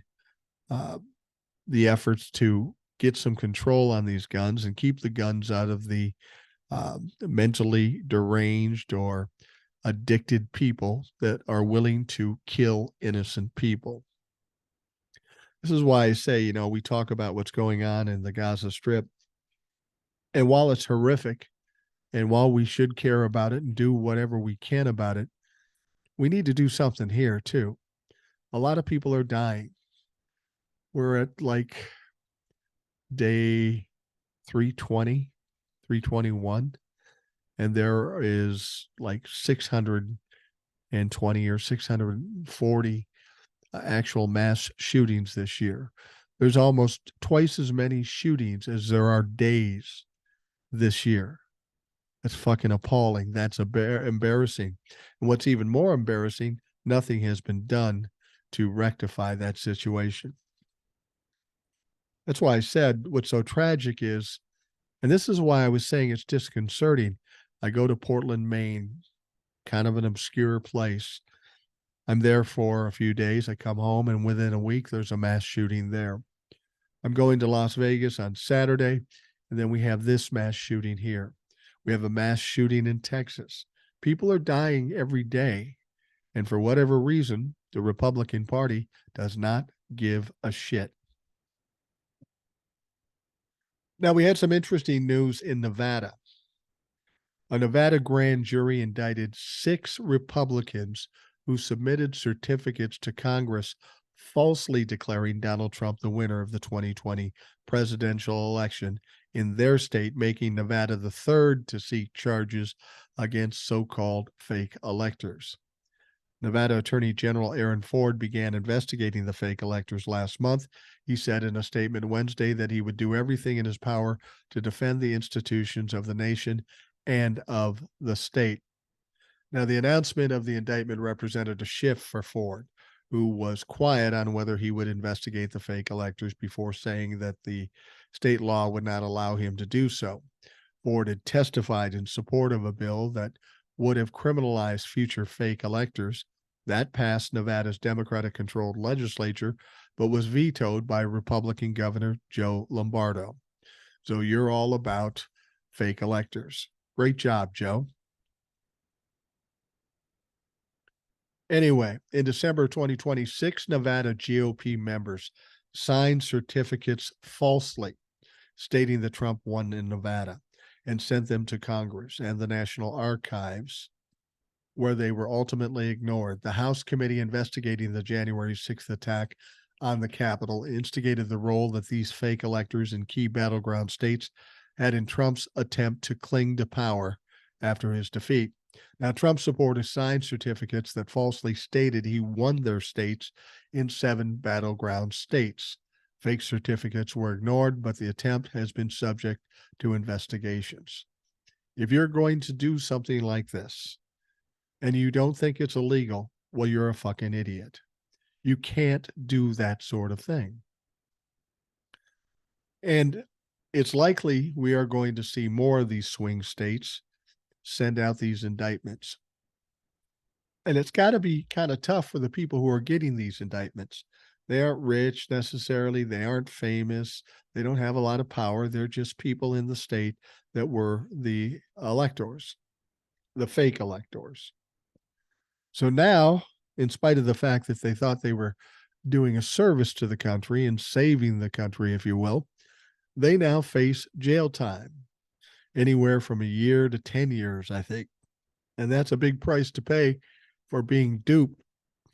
the efforts to get some control on these guns and keep the guns out of the mentally deranged or addicted people that are willing to kill innocent people. This is why I say, we talk about what's going on in the Gaza Strip. And while it's horrific, and while we should care about it and do whatever we can about it, we need to do something here too. A lot of people are dying. We're at like day 320, 321, and there is like 620 or 640 actual mass shootings this year. There's almost twice as many shootings as there are days this year. That's fucking appalling. That's embarrassing. And what's even more embarrassing, nothing has been done to rectify that situation. That's why I said what's so tragic is, and this is why I was saying it's disconcerting. I go to Portland, Maine, kind of an obscure place. I'm there for a few days. I come home, and within a week, there's a mass shooting there. I'm going to Las Vegas on Saturday, and then we have this mass shooting here. We have a mass shooting in Texas. People are dying every day. And for whatever reason, the Republican Party does not give a shit. Now, we had some interesting news in Nevada. A Nevada grand jury indicted 6 Republicans who submitted certificates to Congress falsely declaring Donald Trump the winner of the 2020 presidential election in their state, making Nevada the third to seek charges against so called fake electors. Nevada Attorney General Aaron Ford began investigating the fake electors last month. He said in a statement Wednesday that he would do everything in his power to defend the institutions of the nation and of the state. Now, the announcement of the indictment represented a shift for Ford, who was quiet on whether he would investigate the fake electors before saying that the state law would not allow him to do so. Ford had testified in support of a bill that would have criminalized future fake electors. That passed Nevada's Democratic controlled legislature, but was vetoed by Republican Governor Joe Lombardo. So you're all about fake electors. Great job, Joe. Anyway, in December 2026, Nevada GOP members signed certificates falsely stating that Trump won in Nevada and sent them to Congress and the National Archives, where they were ultimately ignored. The House committee investigating the January 6th attack on the Capitol instigated the role that these fake electors in key battleground states had in Trump's attempt to cling to power after his defeat. Now, Trump supporters signed certificates that falsely stated he won their states in 7 battleground states. Fake certificates were ignored, but the attempt has been subject to investigations. If you're going to do something like this and you don't think it's illegal, well, you're a fucking idiot. You can't do that sort of thing. And it's likely we are going to see more of these swing states send out these indictments. And it's got to be kind of tough for the people who are getting these indictments. They aren't rich necessarily. They aren't famous. They don't have a lot of power. They're just people in the state that were the electors, the fake electors. So now, in spite of the fact that they thought they were doing a service to the country and saving the country, if you will, they now face jail time, anywhere from a year to 10 years, I think. And that's a big price to pay for being duped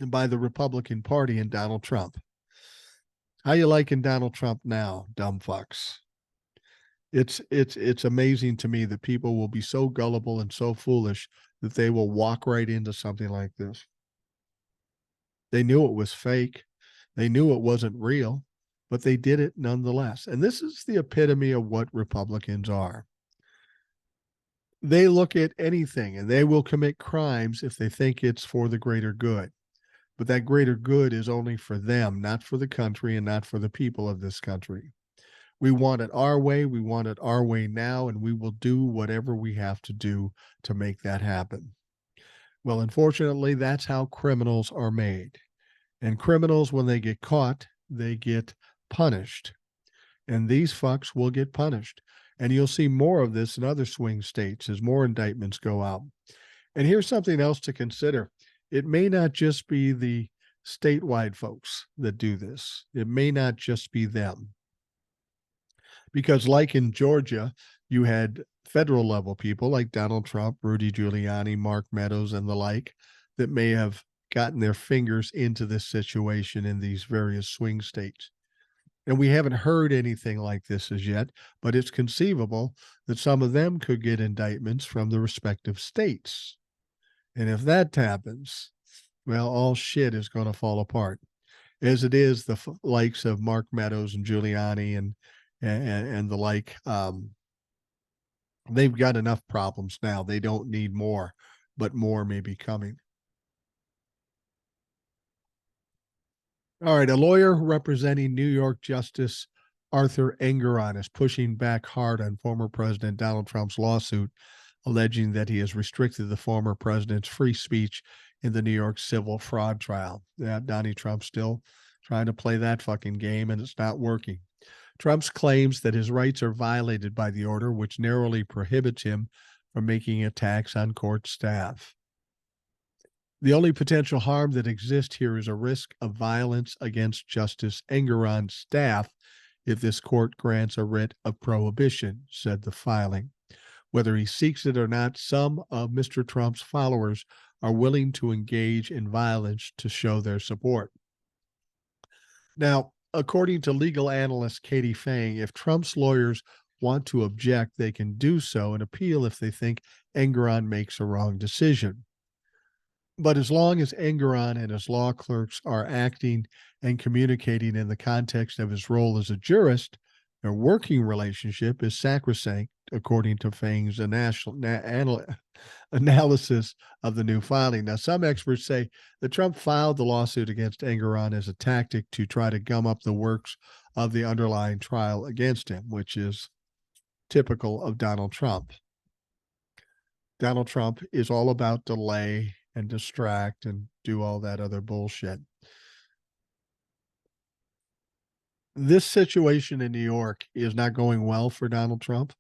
by the Republican Party and Donald Trump. How you liking Donald Trump now, dumb fucks? It's amazing to me that people will be so gullible and so foolish that they will walk right into something like this. They knew it was fake. They knew it wasn't real, but they did it nonetheless. And this is the epitome of what Republicans are. They look at anything and they will commit crimes if they think it's for the greater good. But that greater good is only for them, not for the country and not for the people of this country. We want it our way. We want it our way now, and we will do whatever we have to do to make that happen. Well, unfortunately, that's how criminals are made. And criminals, when they get caught, they get punished. And these fucks will get punished. And you'll see more of this in other swing states as more indictments go out. And here's something else to consider. It may not just be the statewide folks that do this. It may not just be them. Because like in Georgia, you had federal level people like Donald Trump, Rudy Giuliani, Mark Meadows, and the like that may have gotten their fingers into this situation in these various swing states. And we haven't heard anything like this as yet, but it's conceivable that some of them could get indictments from the respective states. And if that happens, well, all shit is going to fall apart. As it is, the likes of Mark Meadows and Giuliani and the like, they've got enough problems now. They don't need more, but more may be coming. All right, a lawyer representing New York Justice Arthur Engeron is pushing back hard on former President Donald Trump's lawsuit, alleging that he has restricted the former president's free speech in the New York civil fraud trial. Yeah, Donnie Trump's still trying to play that fucking game, and it's not working. Trump's claims that his rights are violated by the order, which narrowly prohibits him from making attacks on court staff. The only potential harm that exists here is a risk of violence against Justice Engeron's staff if this court grants a writ of prohibition, said the filing. Whether he seeks it or not, some of Mr. Trump's followers are willing to engage in violence to show their support. Now, according to legal analyst Katie Fang, if Trump's lawyers want to object, they can do so and appeal if they think Engoron makes a wrong decision. But as long as Engoron and his law clerks are acting and communicating in the context of his role as a jurist, their working relationship is sacrosanct, according to Fang's analysis of the new filing. Now, some experts say that Trump filed the lawsuit against Engoron as a tactic to try to gum up the works of the underlying trial against him, which is typical of Donald Trump. Donald Trump is all about delay and distract and do all that other bullshit. This situation in New York is not going well for Donald Trump.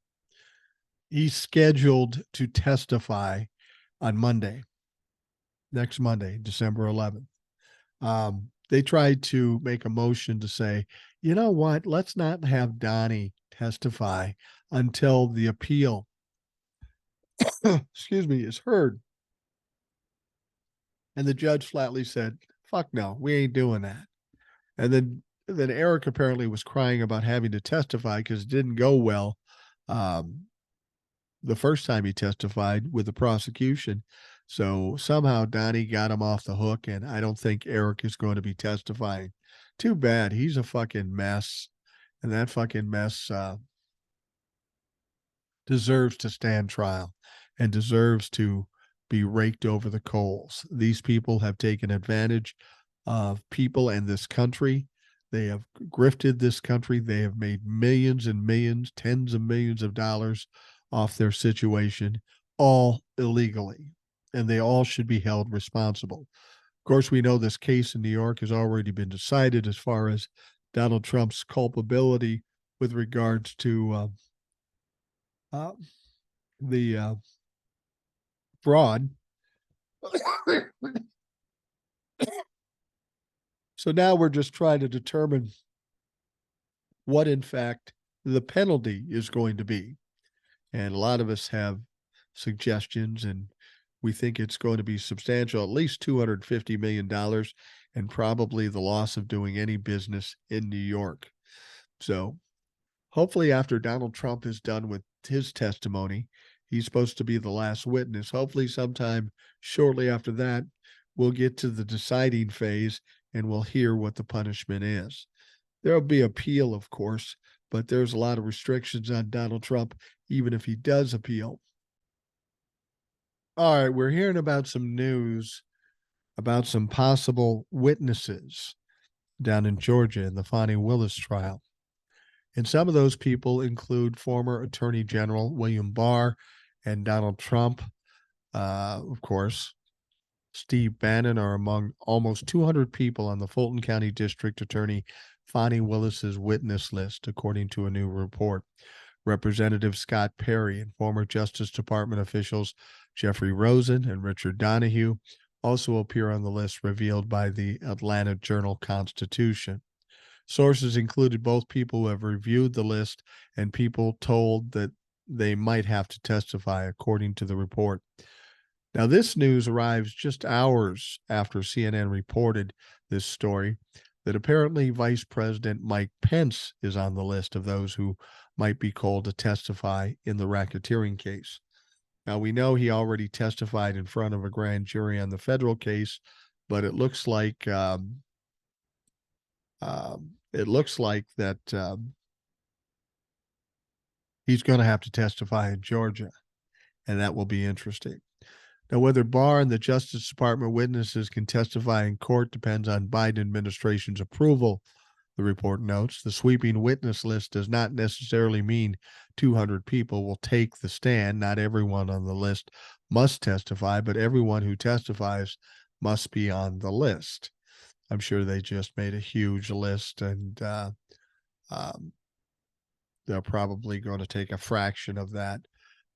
He's scheduled to testify on Monday, next Monday, December 11th. They tried to make a motion to say, you know what, let's not have Donnie testify until the appeal, excuse me, is heard. And the judge flatly said, fuck no, we ain't doing that. And then Eric apparently was crying about having to testify because it didn't go well the first time he testified with the prosecution. So somehow Donnie got him off the hook, and I don't think Eric is going to be testifying. Too bad. He's a fucking mess. And that fucking mess deserves to stand trial and deserves to be raked over the coals. These people have taken advantage of people in this country. They have grifted this country. They have made millions and millions, tens of millions of dollars off their situation, all illegally, and they all should be held responsible. Of course, we know this case in New York has already been decided as far as Donald Trump's culpability with regards to the fraud. So now we're just trying to determine what, in fact, the penalty is going to be. And a lot of us have suggestions, and we think it's going to be substantial, at least $250 million, and probably the loss of doing any business in New York. So hopefully after Donald Trump is done with his testimony, he's supposed to be the last witness. Hopefully sometime shortly after that, we'll get to the deciding phase and we'll hear what the punishment is. There'll be appeal, of course, but there's a lot of restrictions on Donald Trump, even if he does appeal. All right, we're hearing about some news about some possible witnesses down in Georgia in the Fani Willis trial. And some of those people include former Attorney General William Barr and Donald Trump. Of course, Steve Bannon are among almost 200 people on the Fulton County District Attorney Fani Willis's witness list, according to a new report. Representative Scott Perry and former Justice Department officials Jeffrey Rosen and Richard Donahue also appear on the list revealed by the Atlanta Journal-Constitution. Sources included both people who have reviewed the list and people told that they might have to testify, according to the report. Now, this news arrives just hours after CNN reported this story, that apparently Vice President Mike Pence is on the list of those who might be called to testify in the racketeering case. Now, we know he already testified in front of a grand jury on the federal case, but it looks like that he's going to have to testify in Georgia, and that will be interesting. Now, whether Barr and the Justice Department witnesses can testify in court depends on Biden administration's approval, the report notes. The sweeping witness list does not necessarily mean 200 people will take the stand. Not everyone on the list must testify, but everyone who testifies must be on the list. I'm sure they just made a huge list, and they're probably going to take a fraction of that.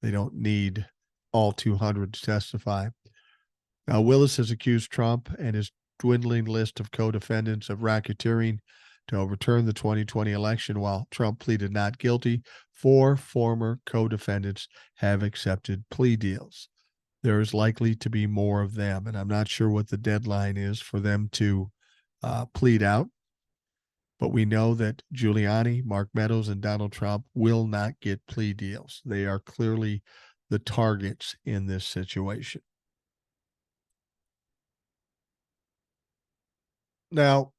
They don't need all 200 to testify. Now, Willis has accused Trump and his dwindling list of co-defendants of racketeering to overturn the 2020 election while Trump pleaded not guilty. 4 former co-defendants have accepted plea deals. There is likely to be more of them, and I'm not sure what the deadline is for them to plead out. But we know that Giuliani, Mark Meadows, and Donald Trump will not get plea deals. They are clearly the targets in this situation. Now,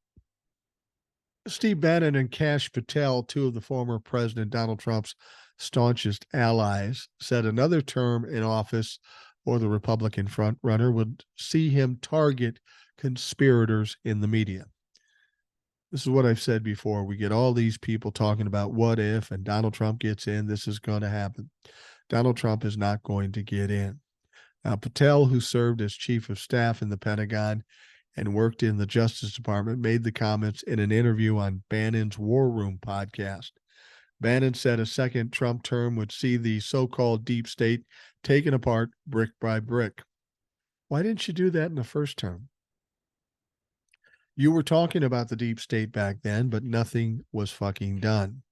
Steve Bannon and Kash Patel, two of the former President Donald Trump's staunchest allies, said another term in office for the Republican frontrunner would see him target conspirators in the media. This is what I've said before. We get all these people talking about what if, and Donald Trump gets in, this is going to happen. Donald Trump is not going to get in. Now, Patel, who served as chief of staff in the Pentagon and worked in the Justice Department, made the comments in an interview on Bannon's War Room podcast. Bannon said a second Trump term would see the so-called deep state taken apart brick by brick. Why didn't you do that in the first term? You were talking about the deep state back then, but nothing was fucking done.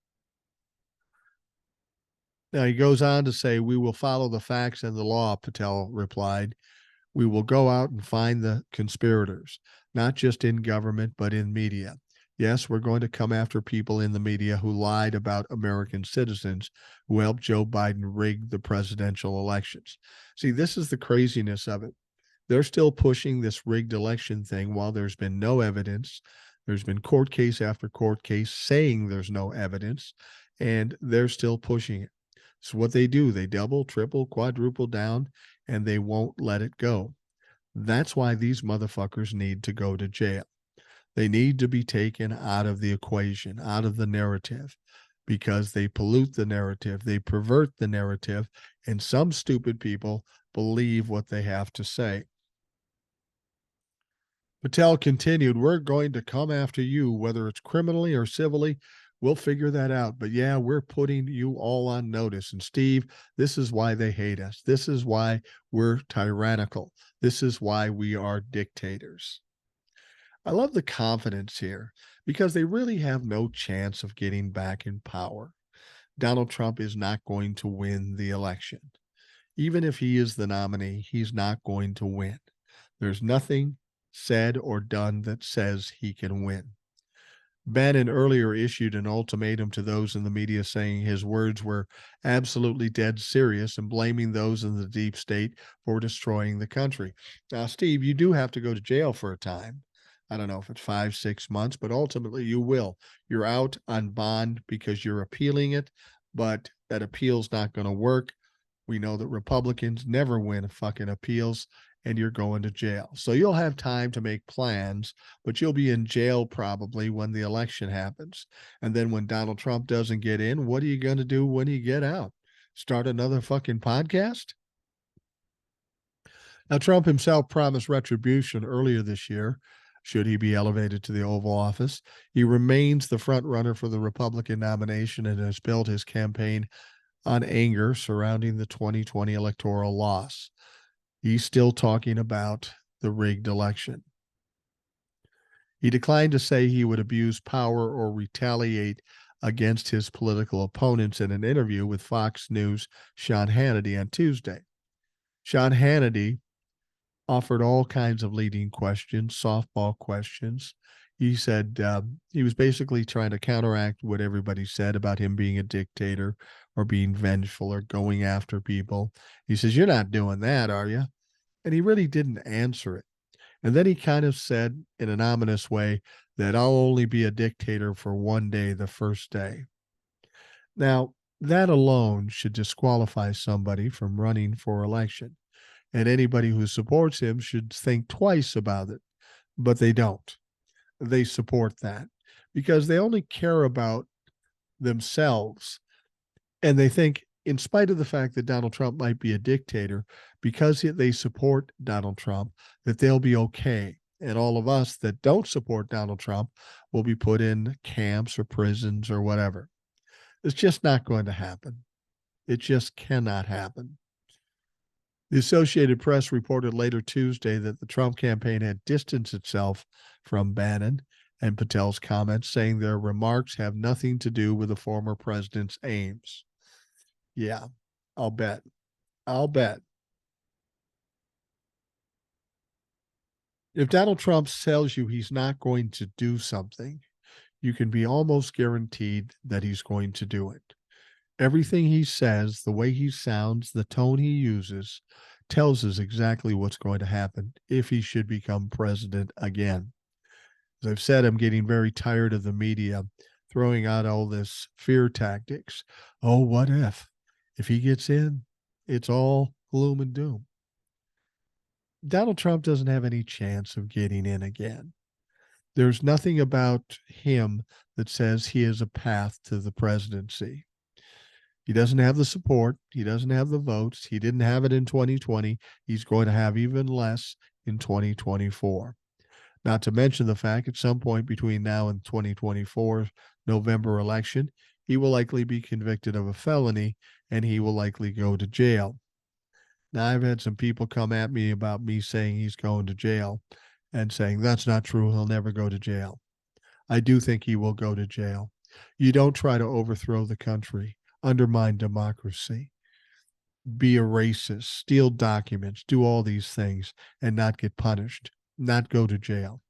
Now, he goes on to say, we will follow the facts and the law, Patel replied. We will go out and find the conspirators, not just in government, but in media. Yes, we're going to come after people in the media who lied about American citizens who helped Joe Biden rig the presidential elections. See, this is the craziness of it. They're still pushing this rigged election thing while there's been no evidence. There's been court case after court case saying there's no evidence, and they're still pushing it. So what they do, they double, triple, quadruple down, and they won't let it go. That's why these motherfuckers need to go to jail. They need to be taken out of the equation, out of the narrative, because they pollute the narrative, they pervert the narrative, and some stupid people believe what they have to say. Patel continued, we're going to come after you, whether it's criminally or civilly. We'll figure that out. But yeah, we're putting you all on notice. And Steve, this is why they hate us. This is why we're tyrannical. This is why we are dictators. I love the confidence here because they really have no chance of getting back in power. Donald Trump is not going to win the election. Even if he is the nominee, he's not going to win. There's nothing said or done that says he can win. Bannon earlier issued an ultimatum to those in the media saying his words were absolutely dead serious and blaming those in the deep state for destroying the country. Now, Steve, you do have to go to jail for a time. I don't know if it's 5-6 months, but ultimately you will. You're out on bond because you're appealing it, but that appeal's not going to work. We know that Republicans never win fucking appeals, and you're going to jail. So you'll have time to make plans, but you'll be in jail probably when the election happens. And then when Donald Trump doesn't get in, what are you going to do when you get out? Start another fucking podcast? Now, Trump himself promised retribution earlier this year, should he be elevated to the Oval Office. He remains the front runner for the Republican nomination and has built his campaign on anger surrounding the 2020 electoral loss. He's still talking about the rigged election. He declined to say he would abuse power or retaliate against his political opponents in an interview with Fox News' Sean Hannity on Tuesday. Sean Hannity offered all kinds of leading questions, softball questions. He said he was basically trying to counteract what everybody said about him being a dictator or being vengeful or going after people. He says, you're not doing that, are you? And he really didn't answer it. And then he kind of said in an ominous way that I'll only be a dictator for one day, the first day. Now, that alone should disqualify somebody from running for election. And anybody who supports him should think twice about it. But they don't. They support that because they only care about themselves. And they think, in spite of the fact that Donald Trump might be a dictator, because they support Donald Trump, that they'll be okay. And all of us that don't support Donald Trump will be put in camps or prisons or whatever. It's just not going to happen. It just cannot happen. The Associated Press reported later Tuesday that the Trump campaign had distanced itself from Bannon and Patel's comments, saying their remarks have nothing to do with the former president's aims. Yeah, I'll bet. I'll bet. If Donald Trump tells you he's not going to do something, you can be almost guaranteed that he's going to do it. Everything he says, the way he sounds, the tone he uses, tells us exactly what's going to happen if he should become president again. As I've said, I'm getting very tired of the media throwing out all this fear tactics. Oh, what if? If he gets in, it's all gloom and doom. Donald Trump doesn't have any chance of getting in again. There's nothing about him that says he has a path to the presidency. He doesn't have the support. He doesn't have the votes. He didn't have it in 2020. He's going to have even less in 2024. Not to mention the fact at some point between now and 2024 November election, he will likely be convicted of a felony and he will likely go to jail. Now, I've had some people come at me about me saying he's going to jail and saying that's not true. He'll never go to jail. I do think he will go to jail. You don't try to overthrow the country, undermine democracy, be a racist, steal documents, do all these things and not get punished, not go to jail.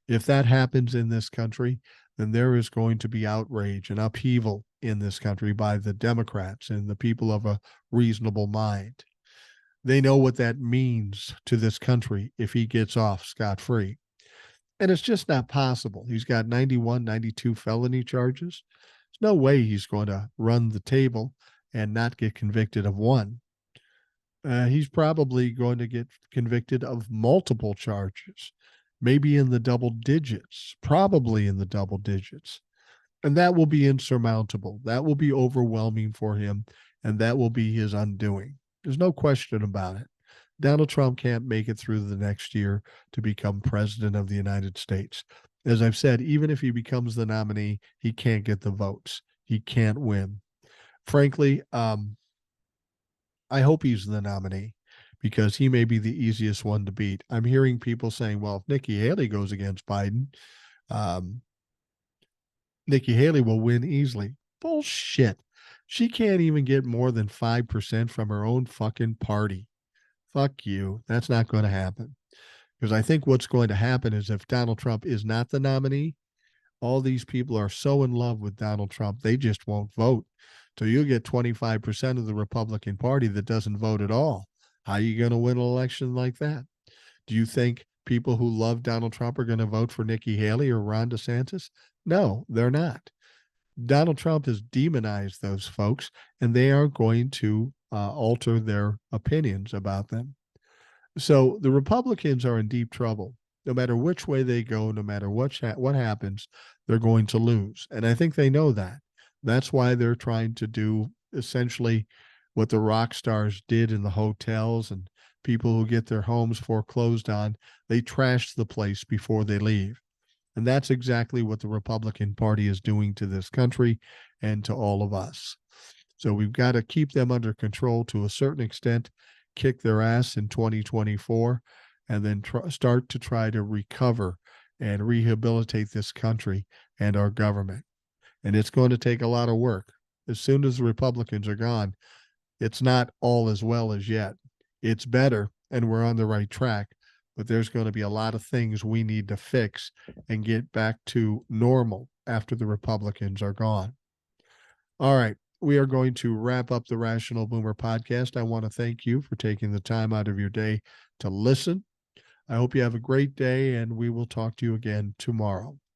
If that happens in this country, then there is going to be outrage and upheaval in this country by the Democrats and the people of a reasonable mind. They know what that means to this country if he gets off scot-free. And it's just not possible. He's got 91, 92 felony charges. There's no way he's going to run the table and not get convicted of one. He's probably going to get convicted of multiple charges, maybe in the double digits, probably in the double digits. And that will be insurmountable. That will be overwhelming for him, and that will be his undoing. There's no question about it. Donald Trump can't make it through the next year to become president of the United States. As I've said, even if he becomes the nominee, he can't get the votes. He can't win. Frankly, I hope he's the nominee because he may be the easiest one to beat. I'm hearing people saying, well, if Nikki Haley goes against Biden, um, Nikki Haley will win easily. Bullshit. She can't even get more than 5% from her own fucking party. Fuck you. That's not going to happen. Because I think what's going to happen is if Donald Trump is not the nominee, all these people are so in love with Donald Trump, they just won't vote. So you'll get 25% of the Republican Party that doesn't vote at all. How are you going to win an election like that? Do you think people who love Donald Trump are going to vote for Nikki Haley or Ron DeSantis? No, they're not. Donald Trump has demonized those folks, and they are going to alter their opinions about them. So the Republicans are in deep trouble. No matter which way they go, no matter what happens, they're going to lose. And I think they know that. That's why they're trying to do essentially what the rock stars did in the hotels and people who get their homes foreclosed on. They trash the place before they leave. And that's exactly what the Republican Party is doing to this country and to all of us. So we've got to keep them under control to a certain extent, kick their ass in 2024, and then start to try to recover and rehabilitate this country and our government. And it's going to take a lot of work. As soon as the Republicans are gone, it's not all as well as yet. It's better, and we're on the right track, but there's going to be a lot of things we need to fix and get back to normal after the Republicans are gone. All right. We are going to wrap up the Rational Boomer podcast. I want to thank you for taking the time out of your day to listen. I hope you have a great day, and we will talk to you again tomorrow.